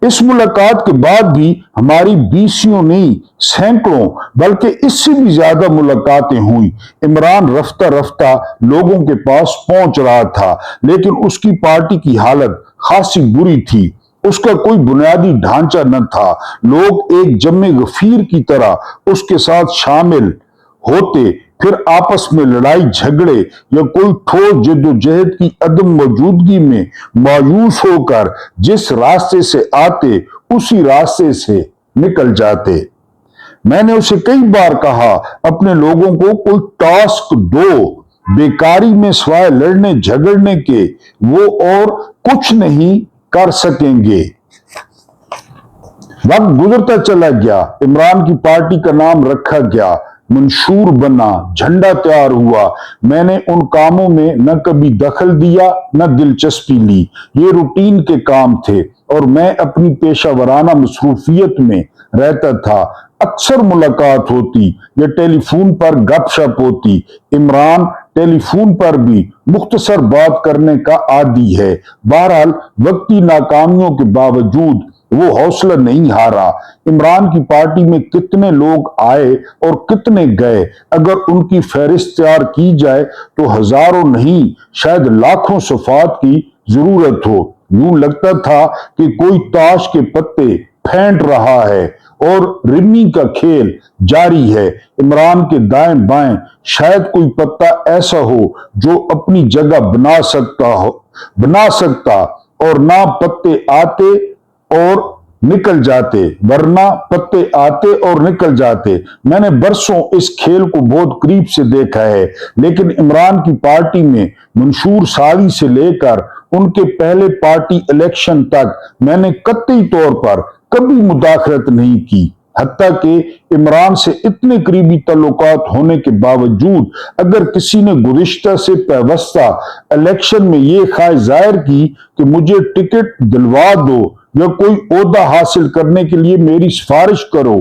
इस मुलाकात के बाद भी हमारी 20 नहीं, सैकड़ों बल्कि इससे भी ज्यादा मुलाकातें हुई। इमरान रफ्ता रफ्ता लोगों के पास पहुंच रहा था, लेकिन उसकी पार्टी की हालत खासी बुरी थी। उसका कोई बुनियादी ढांचा न था। लोग एक जम्मे गफीर की तरह उसके साथ शामिल होते, फिर आपस में लड़ाई झगड़े या कोई ठोस जद्दोजहद की अदम मौजूदगी में मायूस होकर जिस रास्ते से आते उसी रास्ते से निकल जाते। मैंने उसे कई बार कहा, अपने लोगों को कोई टास्क दो, बेकारी में सिवाय लड़ने झगड़ने के वो और कुछ नहीं कर सकेंगे। वक्त गुजरता चला गया। इमरान की पार्टी का नाम रखा गया, मंशूर बना, झंडा तैयार हुआ। मैंने उन कामों में न कभी दखल दिया न दिलचस्पी ली। ये रूटीन के काम थे और मैं अपनी पेशा वराना मसरूफियत में रहता था। अक्सर मुलाकात होती या टेलीफोन पर गपशप होती। इमरान टेलीफोन पर भी मुख्तसर बात करने का आदी है। बहरहाल वक्ती नाकामियों के बावजूद वो हौसला नहीं हारा। इमरान की पार्टी में कितने लोग आए और कितने गए, अगर उनकी फहरिस्त तैयार की जाए तो हजारों नहीं शायद लाखों सफात की जरूरत हो। यूं लगता था कि कोई ताश के पत्ते फेंट रहा है और रिमी का खेल जारी है। इमरान के दाएं बाएं शायद कोई पत्ता ऐसा हो जो अपनी जगह बना सकता और ना पत्ते आते और निकल जाते, वरना पत्ते आते और निकल जाते। मैंने बरसों इस खेल को बहुत करीब से देखा है, लेकिन इमरान की पार्टी में मंशूर साली से लेकर उनके पहले पार्टी इलेक्शन तक मैंने कतई तौर पर कभी मुदाखलत नहीं की। हत्ता कि इमरान से इतने करीबी ताल्लुकात होने के बावजूद अगर किसी ने गुज़िश्ता से पैवस्ता इलेक्शन में ये ख्वाहिश जाहिर की कि मुझे टिकट दिलवा दो या कोई ओहदा हासिल करने के लिए मेरी सिफारिश करो,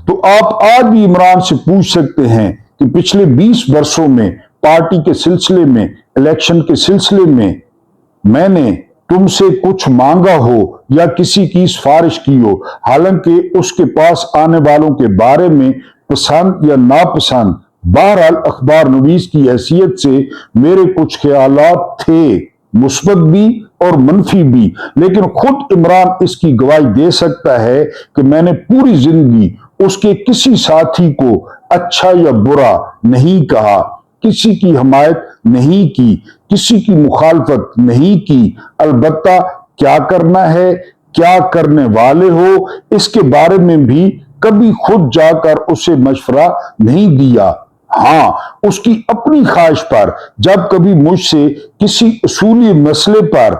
तो आप आज भी इमरान से पूछ सकते हैं कि पिछले 20 वर्षों में पार्टी के सिलसिले में, इलेक्शन के सिलसिले में मैंने तुमसे कुछ मांगा हो या किसी की सिफारिश की हो। हालांकि उसके पास आने वालों के बारे में पसंद या नापसंद, बहरहाल अखबार नवीस की हैसियत से मेरे कुछ ख्यालात थे, मुस्बत भी और मनफी भी, लेकिन खुद इमरान इसकी गवाही दे सकता है कि मैंने पूरी जिंदगी उसके किसी साथी को अच्छा या बुरा नहीं कहा, किसी की हमायत नहीं की, किसी की मुखालफत नहीं की। अलबत्ता क्या करना है, क्या करने वाले हो, इसके बारे में भी कभी खुद जाकर उसे मशवरा नहीं दिया। हाँ, उसकी अपनी ख्वाहिश पर जब कभी मुझसे किसी उसूली मसले पर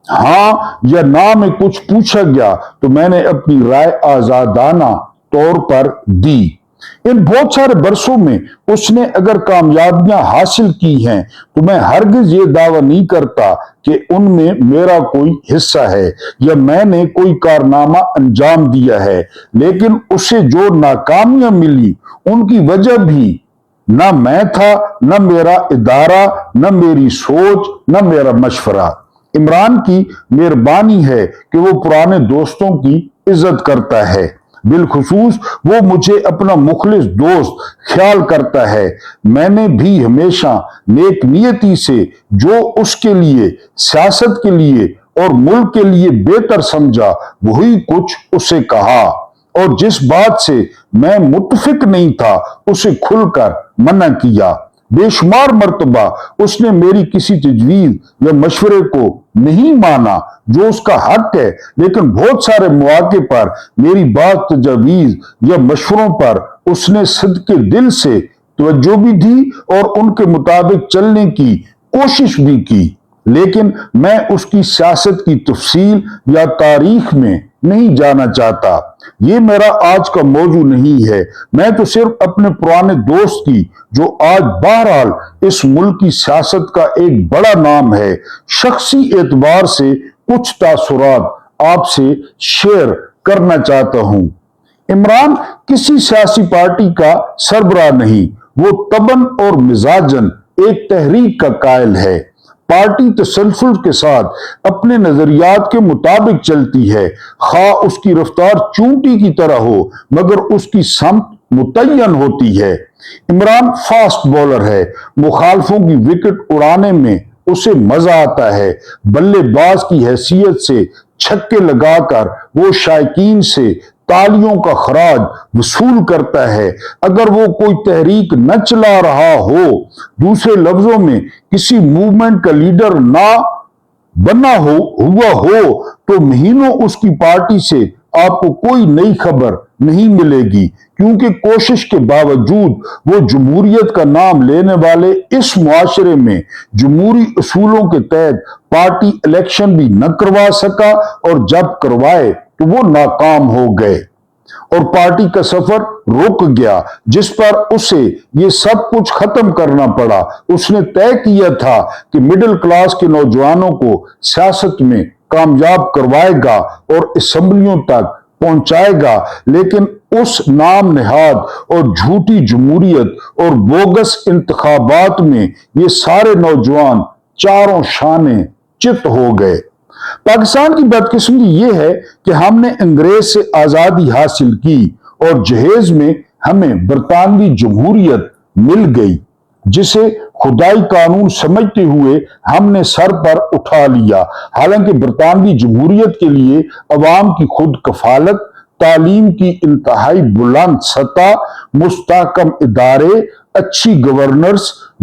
हाँ या ना में कुछ पूछा गया तो मैंने अपनी राय आजादाना तौर पर दी। इन बहुत सारे बरसों में उसने अगर कामयाबियां हासिल की हैं तो मैं हरगिज ये दावा नहीं करता कि उनमें मेरा कोई हिस्सा है या मैंने कोई कारनामा अंजाम दिया है, लेकिन उसे जो नाकामियां मिली उनकी वजह भी न मैं था, न मेरा इदारा, न मेरी सोच, न मेरा मशवरा। इमरान की मेहरबानी है कि वो पुराने दोस्तों की इज्जत करता है, बिलखुसूस वो मुझे अपना मुखलिस दोस्त ख्याल करता है। मैंने भी हमेशा नेक नियति से जो उसके लिए, सियासत के लिए और मुल्क के लिए बेहतर समझा वही कुछ उसे कहा, और जिस बात से मैं मुतफिक नहीं था उसे खुलकर मना किया। बेशुमार मर्तबा उसने मेरी किसी तजवीज या मशवरे को नहीं माना जो उसका हक है, लेकिन बहुत सारे मौके पर मेरी बात, तजवीज या मशवरों पर उसने सदके दिल से तवज्जो भी दी और उनके मुताबिक चलने की कोशिश भी की। लेकिन मैं उसकी सियासत की तफसील या तारीख में नहीं जाना चाहता, ये मेरा आज का मौजू नहीं है। मैं तो सिर्फ अपने पुराने दोस्त की, जो आज बहरहाल इस मुल्क की सियासत का एक बड़ा नाम है, शख्सी एतबार से कुछ तासुरात आपसे शेयर करना चाहता हूं। इमरान किसी सियासी पार्टी का सरबराह नहीं, वो तबन और मिजाजन एक तहरीक का कायल है। पार्टी तसलसल के साथ अपने नजरियात के मुताबिक चलती है, खा उसकी रफ्तार चूंटी की तरह हो, मगर उसकी समत मुतय्यन होती है। इमरान फास्ट बॉलर है, मुखालफों की विकेट उड़ाने में उसे मजा आता है। बल्लेबाज की हैसियत से छक्के लगाकर वो शायकीन से तालियों का खराज वसूल करता है। अगर वो कोई तहरीक न चला रहा हो, दूसरे लफ्जों में किसी मूवमेंट का लीडर ना बना हुआ हो, तो महीनों उसकी पार्टी से आपको कोई नई खबर नहीं मिलेगी, क्योंकि कोशिश के बावजूद वो जमहूरियत का नाम लेने वाले इस मुआशरे में जमहूरी उसूलों के तहत पार्टी इलेक्शन भी न करवा सका, और जब करवाए तो वो नाकाम हो गए और पार्टी का सफर रुक गया, जिस पर उसे ये सब कुछ खत्म करना पड़ा। उसने तय किया था कि मिडिल क्लास के नौजवानों को सियासत में कामयाब करवाएगा और असेंबलियों तक पहुंचाएगा, लेकिन उस नाम नेहाद और झूठी जमहूरियत और बोगस इंतखाबात में ये सारे नौजवान चारों शाने चित हो गए। پاکستان کی بدقسمتی یہ ہے کہ ہم نے انگریز سے آزادی حاصل کی اور جہیز میں ہمیں برطانوی جمہوریت مل گئی، جسے خدائی قانون سمجھتے ہوئے ہم نے سر پر اٹھا لیا، حالانکہ برطانوی جمہوریت کے لیے عوام کی خود کفالت، تعلیم کی انتہائی بلند سطح، مستحکم ادارے، اچھی گورننس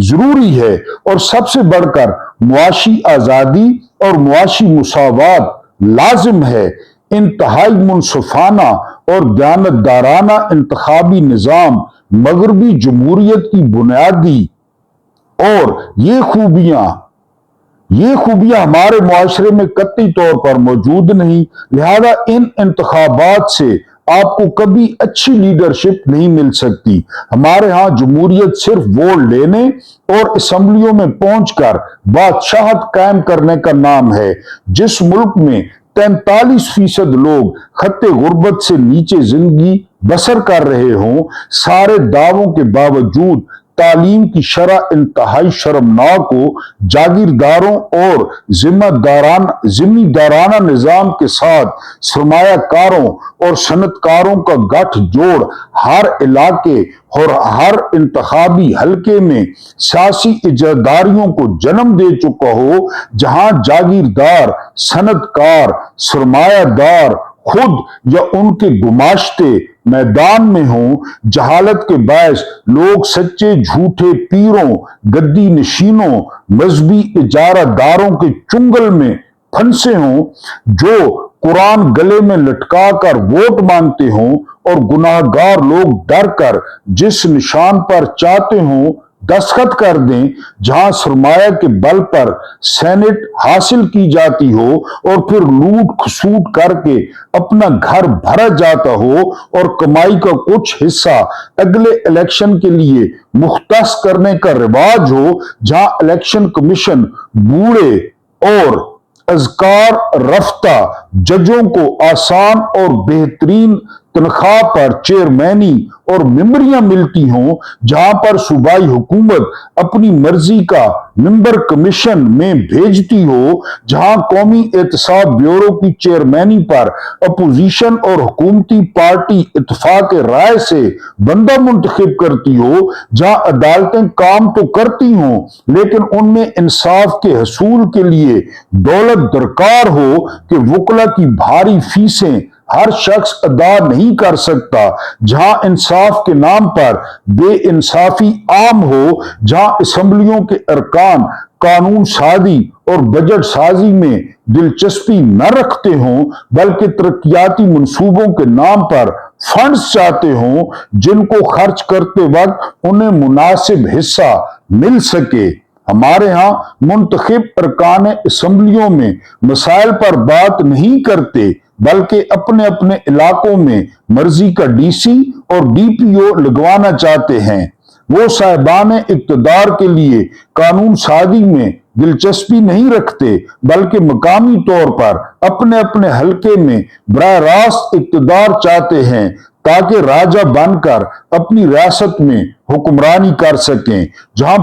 ضروری ہے، اور سب سے بڑھ کر معاشی آزادی اور معاشی مساوات لازم ہے۔ انتہائی منصفانہ اور دیانتدارانہ انتخابی نظام مغربی جمہوریت کی بنیادی اور یہ خوبیاں ہمارے معاشرے میں قطعی طور پر موجود نہیں، لہذا ان انتخابات سے آپ کو کبھی اچھی لیڈرشپ نہیں مل سکتی۔ ہمارے ہاں جمہوریت صرف ووٹ لینے اور اسمبلیوں میں پہنچ کر بادشاہت قائم کرنے کا نام ہے۔ جس ملک میں 43% لوگ خط غربت سے نیچے زندگی بسر کر رہے ہوں، سارے دعووں کے باوجود تعلیم کی شرح انتہائی شرمناک ہو، جاگیرداروں اور ذمہ دارانہ نظام کے ساتھ سرمایہ کاروں اور صنعت کاروں کا گٹھ جوڑ ہر علاقے اور ہر انتخابی حلقے میں سیاسی اجاراداریوں کو جنم دے چکا ہو، جہاں جاگیردار، صنعت کار، سرمایہ دار خود یا ان کے گماشتے میدان میں ہوں، جہالت کے باعث لوگ سچے جھوٹے پیروں، گدی نشینوں، مذہبی اجارہ داروں کے چنگل میں پھنسے ہوں، جو قرآن گلے میں لٹکا کر ووٹ مانگتے ہوں، اور گناہ گار لوگ ڈر کر جس نشان پر چاہتے ہوں دستخط کر دیں، جہاں سرمایہ کے بل پر سینٹ حاصل کی جاتی ہو اور پھر لوٹ کھسوٹ کر کے اپنا گھر بھرا جاتا ہو اور کمائی کا کچھ حصہ اگلے الیکشن کے لیے مختص کرنے کا رواج ہو، جہاں الیکشن کمیشن بوڑھے اور اذکار رفتہ ججوں کو آسان اور بہترین تنخواہ پر چیئرمینی اور ممبریاں ملتی ہوں، جہاں پر صوبائی حکومت اپنی مرضی کا ممبر کمیشن میں بھیجتی ہو، جہاں قومی احتساب بیورو کی چیئرمینی پر اپوزیشن اور حکومتی پارٹی اتفاق رائے سے بندہ منتخب کرتی ہو، جہاں عدالتیں کام تو کرتی ہوں لیکن ان میں انصاف کے حصول کے لیے دولت درکار ہو کہ وکلا کی بھاری فیسیں ہر شخص ادا نہیں کر سکتا، جہاں انصاف کے نام پر بے انصافی عام ہو، جہاں اسمبلیوں کے ارکان قانون سازی اور بجٹ سازی میں دلچسپی نہ رکھتے ہوں بلکہ ترقیاتی منصوبوں کے نام پر فنڈز چاہتے ہوں جن کو خرچ کرتے وقت انہیں مناسب حصہ مل سکے۔ ہمارے ہاں منتخب ارکان اسمبلیوں میں مسائل پر بات نہیں کرتے بلکہ اپنے اپنے علاقوں میں مرضی کا ڈی سی اور ڈی پی او لگوانا چاہتے ہیں۔ وہ صاحبان اقتدار کے لیے قانون سازی میں دلچسپی نہیں رکھتے بلکہ مقامی طور پر اپنے اپنے حلقے میں براہ راست اقتدار چاہتے ہیں تاکہ راجہ بن کر اپنی ریاست میں حکمرانی کر سکیں، جہاں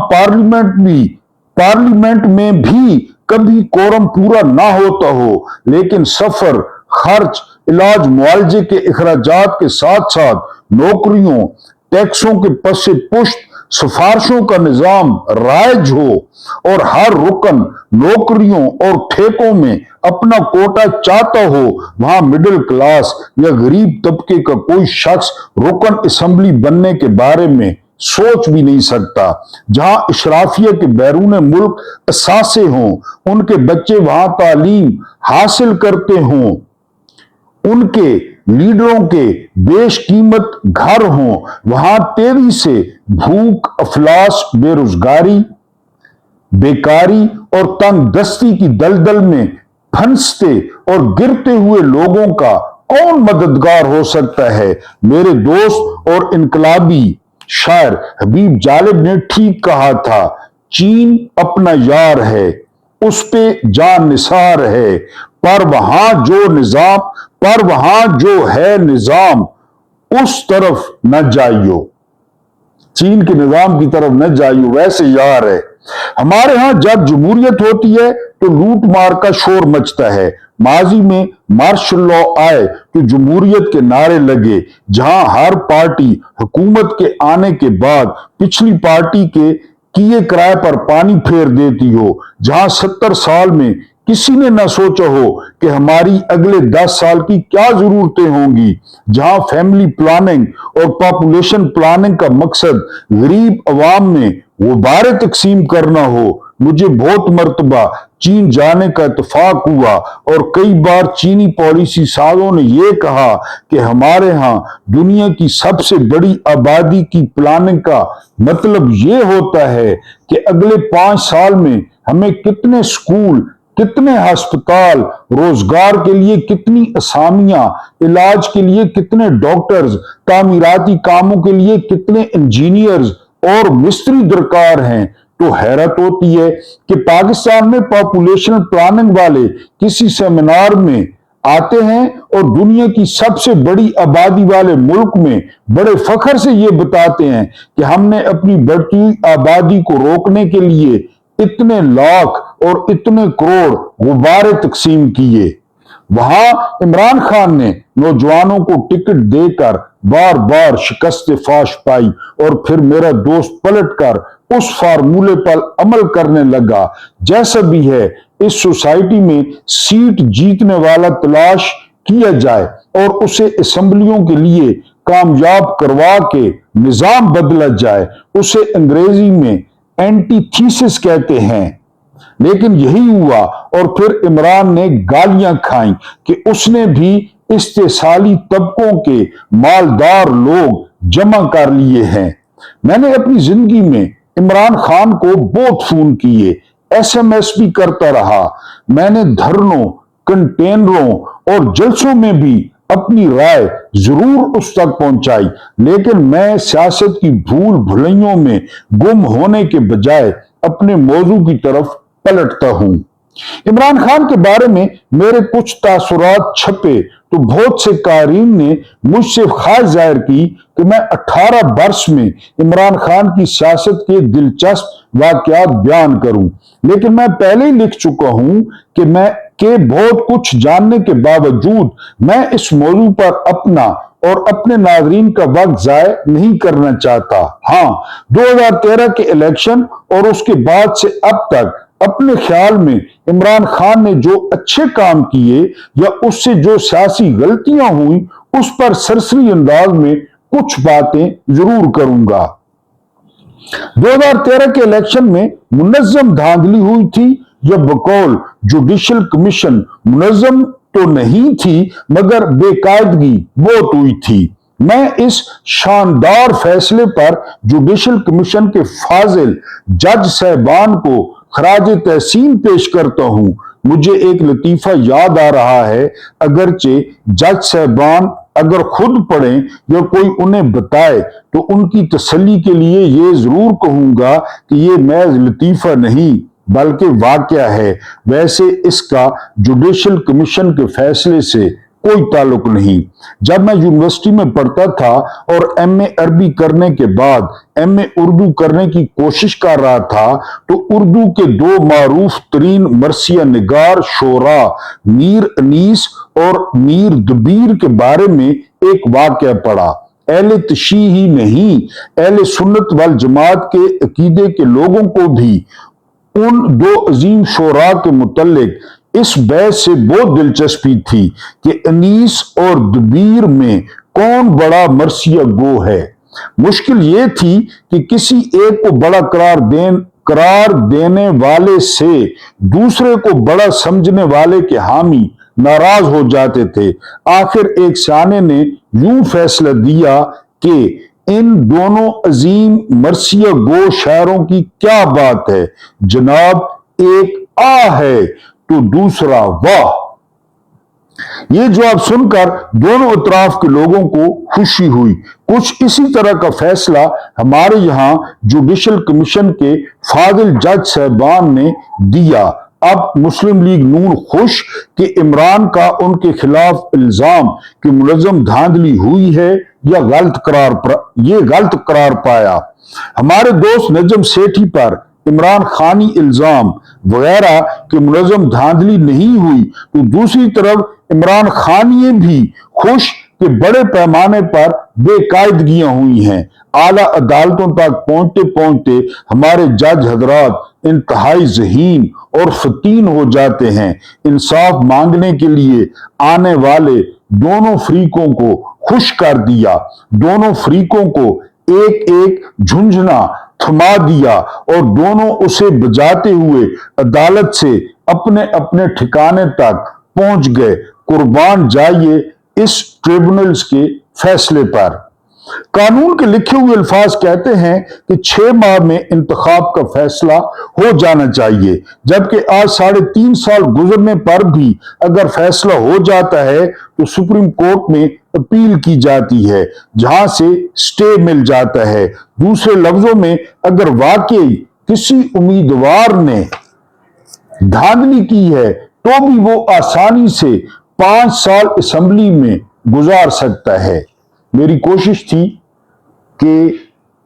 پارلیمنٹ میں بھی کبھی کورم پورا نہ ہوتا ہو لیکن سفر، خرچ، علاج، معالجے کے اخراجات کے ساتھ ساتھ نوکریوں، ٹیکسوں کے پس پشت سفارشوں کا نظام رائج ہو اور ہر رکن نوکریوں اور ٹھیکوں میں اپنا کوٹا چاہتا ہو، وہاں مڈل کلاس یا غریب طبقے کا کوئی شخص رکن اسمبلی بننے کے بارے میں سوچ بھی نہیں سکتا، جہاں اشرافیہ کے بیرون ملک اثاثے ہوں، ان کے بچے وہاں تعلیم حاصل کرتے ہوں، ان کے لیڈروں کے بیش قیمت گھر ہوں، وہاں تیزی سے بھوک، افلاس، بے روزگاری، بیکاری اور تنگ دستی کی دلدل میں پھنستے اور گرتے ہوئے لوگوں کا کون مددگار ہو سکتا ہے؟ میرے دوست اور انقلابی شاعر حبیب جالب نے ٹھیک کہا تھا، چین اپنا یار ہے، اس پہ جان نثار ہے، پر وہاں جو ہے نظام اس طرف نہ جائیو، چین کے نظام کی طرف نہ جائیو، ویسے یار ہے۔ हमारे यहाँ जब जमहूरियत होती है तो लूट मार का शोर मचता है। माजी में मार्शल लॉ आए तो जमहूरियत के नारे लगे, जहां हर पार्टी हुकूमत के आने के बाद पिछली पार्टी के किए किराए पर पानी फेर देती हो, जहां 70 साल में किसी ने न सोचा हो कि हमारी अगले 10 साल की क्या जरूरतें होंगी, जहां फैमिली प्लानिंग और पॉपुलेशन प्लानिंग का मकसद गरीब अवाम में गुब्बारे तकसीम करना हो। मुझे बहुत मर्तबा चीन जाने का इत्तेफाक हुआ और कई बार चीनी पॉलिसी साजों ने यह कहा कि हमारे यहाँ दुनिया की सबसे बड़ी आबादी की प्लानिंग का मतलब ये होता है कि अगले 5 साल में हमें कितने स्कूल, कितने अस्पताल, रोजगार के लिए कितनी असामियां, इलाज के लिए कितने डॉक्टर्स, तामीराती कामों के लिए कितने इंजीनियर्स और मिस्त्री दरकार हैं। तो हैरत होती है कि पाकिस्तान में पॉपुलेशन प्लानिंग वाले किसी सेमिनार में आते हैं और दुनिया की सबसे बड़ी आबादी वाले मुल्क में बड़े फख्र से ये बताते हैं कि हमने अपनी बढ़ती हुई आबादी को रोकने के लिए इतने लाख और इतने करोड़ गुब्बारे तकसीम किए। वहां इमरान खान ने नौजवानों को टिकट देकर बार बार शिकस्त फाश पाई और फिर मेरा दोस्त पलटकर उस फार्मूले पर अमल करने लगा। जैसा भी है, इस सोसाइटी में सीट जीतने वाला तलाश किया जाए और उसे असेंबलियों के लिए कामयाब करवा के निजाम बदला जाए। उसे अंग्रेजी में एंटीथीसिस कहते हैं। लेकिन यही हुआ और फिर इमरान ने गालियां खाई कि उसने भी इस्तेसाली तबकों के मालदार लोग जमा कर लिए हैं। मैंने अपनी जिंदगी में इमरान खान को बहुत फोन किए, SMS भी करता रहा। मैंने धरनों, कंटेनरों और जलसों में भी अपनी राय जरूर उस तक पहुंचाई, लेकिन मैं सियासत की भूल भुलैयों में गुम होने के बजाय अपने मौजू की तरफ पलटता हूं। इमरान खान के बारे में मेरे कुछ तासुरात छपे तो बहुत से कारीन ने मुझसे ख्वाहिश जाहिर की कि मैं 18 वर्ष में इमरान खान की सियासत के दिलचस्प वाकयात बयान करूं, लेकिन मैं पहले ही लिख चुका हूं कि बहुत कुछ जानने के बावजूद मैं इस मौजू पर अपना और अपने नाजरीन का वक्त जाया नहीं करना चाहता। हाँ, 2013 के इलेक्शन और उसके बाद से अब तक अपने ख्याल में इमरान खान ने जो अच्छे काम किए या उससे जो सियासी गलतियां हुई उस पर सरसरी अंदाज में कुछ बातें जरूर करूंगा। 2013 के इलेक्शन में मुनज्जम धांधली हुई थी या बकौल जुडिशल कमीशन मुनज्जम तो नहीं थी मगर बेकायदगी बहुत हुई थी। मैं इस शानदार फैसले पर जुडिशल कमीशन के फाजिल जज साहबान को खराज तहसीन पेश करता हूं। मुझे एक लतीफा याद आ रहा है, अगरचे जज साहबान अगर खुद पढ़ें या कोई उन्हें बताए तो उनकी तसल्ली के लिए ये जरूर कहूंगा कि ये महज लतीफा नहीं बल्कि वाकया है। वैसे इसका जुडिशल कमीशन के फैसले से कोई ताल्लुक नहीं। जब मैं यूनिवर्सिटी में पढ़ता था और MA अरबी करने के बाद MA उर्दू करने की कोशिश कर रहा था तो उर्दू के 2 मारूफ तरीन मरसिया निगार शोरा मीर अनीस और मीर दबीर के बारे में एक वाकया पढ़ा। अहले तशीह ही नहीं, अहले सुन्नत वल जमात के अकीदे के लोगों को भी उन 2 अजीम शोरा के मुतल्लिक इस बहस से बहुत दिलचस्पी थी कि अनीस और दबीर में कौन बड़ा मरसिया गो है। मुश्किल ये थी कि किसी एक को बड़ा करार देने वाले से दूसरे को बड़ा समझने वाले के हामी नाराज हो जाते थे। आखिर एक सियाने ने यूं फैसला दिया कि इन दोनों अजीम मरसिया गो शायरों की क्या बात है जनाब, एक आ है तो दूसरा वाह। ये जवाब सुनकर दोनों अतराफ के लोगों को खुशी हुई। कुछ इसी तरह का फैसला हमारे यहां जुडिशल कमीशन के फाजिल जज साहबान ने दिया। अब मुस्लिम लीग नून खुश कि इमरान का उनके खिलाफ इल्जाम कि मुलज़्ज़म धांधली हुई है या गलत करार पाया। हमारे दोस्त नजम सेठी पर इमरान खानी इल्जाम वगैरह कि मुनज़्ज़म धांधली नहीं हुई, तो दूसरी तरफ इमरान खानी भी खुश कि बड़े पैमाने पर बेकायदगियां हुई हैं। आला अदालतों तक पहुंचते पहुंचते हमारे जज हजरात इंतहाई ज़हीन और फतीन हो जाते हैं। इंसाफ मांगने के लिए आने वाले दोनों फरीकों को खुश कर दिया, दोनों फरीकों को एक एक झुंझुना थमा दिया और दोनों उसे बजाते हुए अदालत से अपने अपने ठिकाने तक पहुंच गए। कुर्बान जाइए इस ट्रिब्यूनल्स के फैसले पर। कानून के लिखे हुए अल्फाज कहते हैं कि 6 माह में इंतखाब का फैसला हो जाना चाहिए, जबकि आज 3.5 साल गुजरने पर भी अगर फैसला हो जाता है तो सुप्रीम कोर्ट में अपील की जाती है, जहां से स्टे मिल जाता है। दूसरे लफ्जों में, अगर वाकई किसी उम्मीदवार ने धांधली की है तो भी वो आसानी से 5 साल असेंबली में गुजार सकता है। मेरी कोशिश थी कि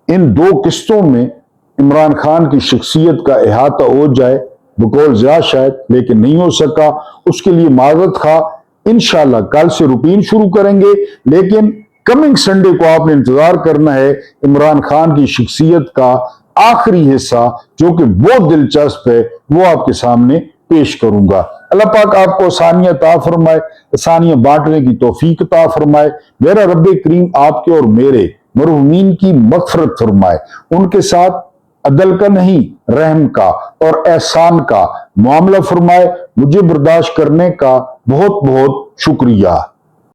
इन 2 किस्तों में इमरान खान की शख्सियत का अहाता हो जाए, बकौल ज़रा शायद, लेकिन नहीं हो सका। उसके लिए माजरत खा। इंशाल्लाह कल से रूटीन शुरू करेंगे, लेकिन कमिंग संडे को आपने इंतजार करना है इमरान खान की शख्सियत का आखिरी हिस्सा, जो कि बहुत दिलचस्प है, वो आपके सामने पेश करूंगा। अल्लाह पाक आपको आसानियां अता फरमाए, आसानियां बांटने की तौफीक अता फरमाए। मेरा रब्बे करीम आपके और मेरे मरहूमीन की मग़फ़िरत फरमाए, उनके साथ अदल का नहीं रहम का और एहसान का मामला फरमाए। मुझे बर्दाश्त करने का बहुत बहुत शुक्रिया।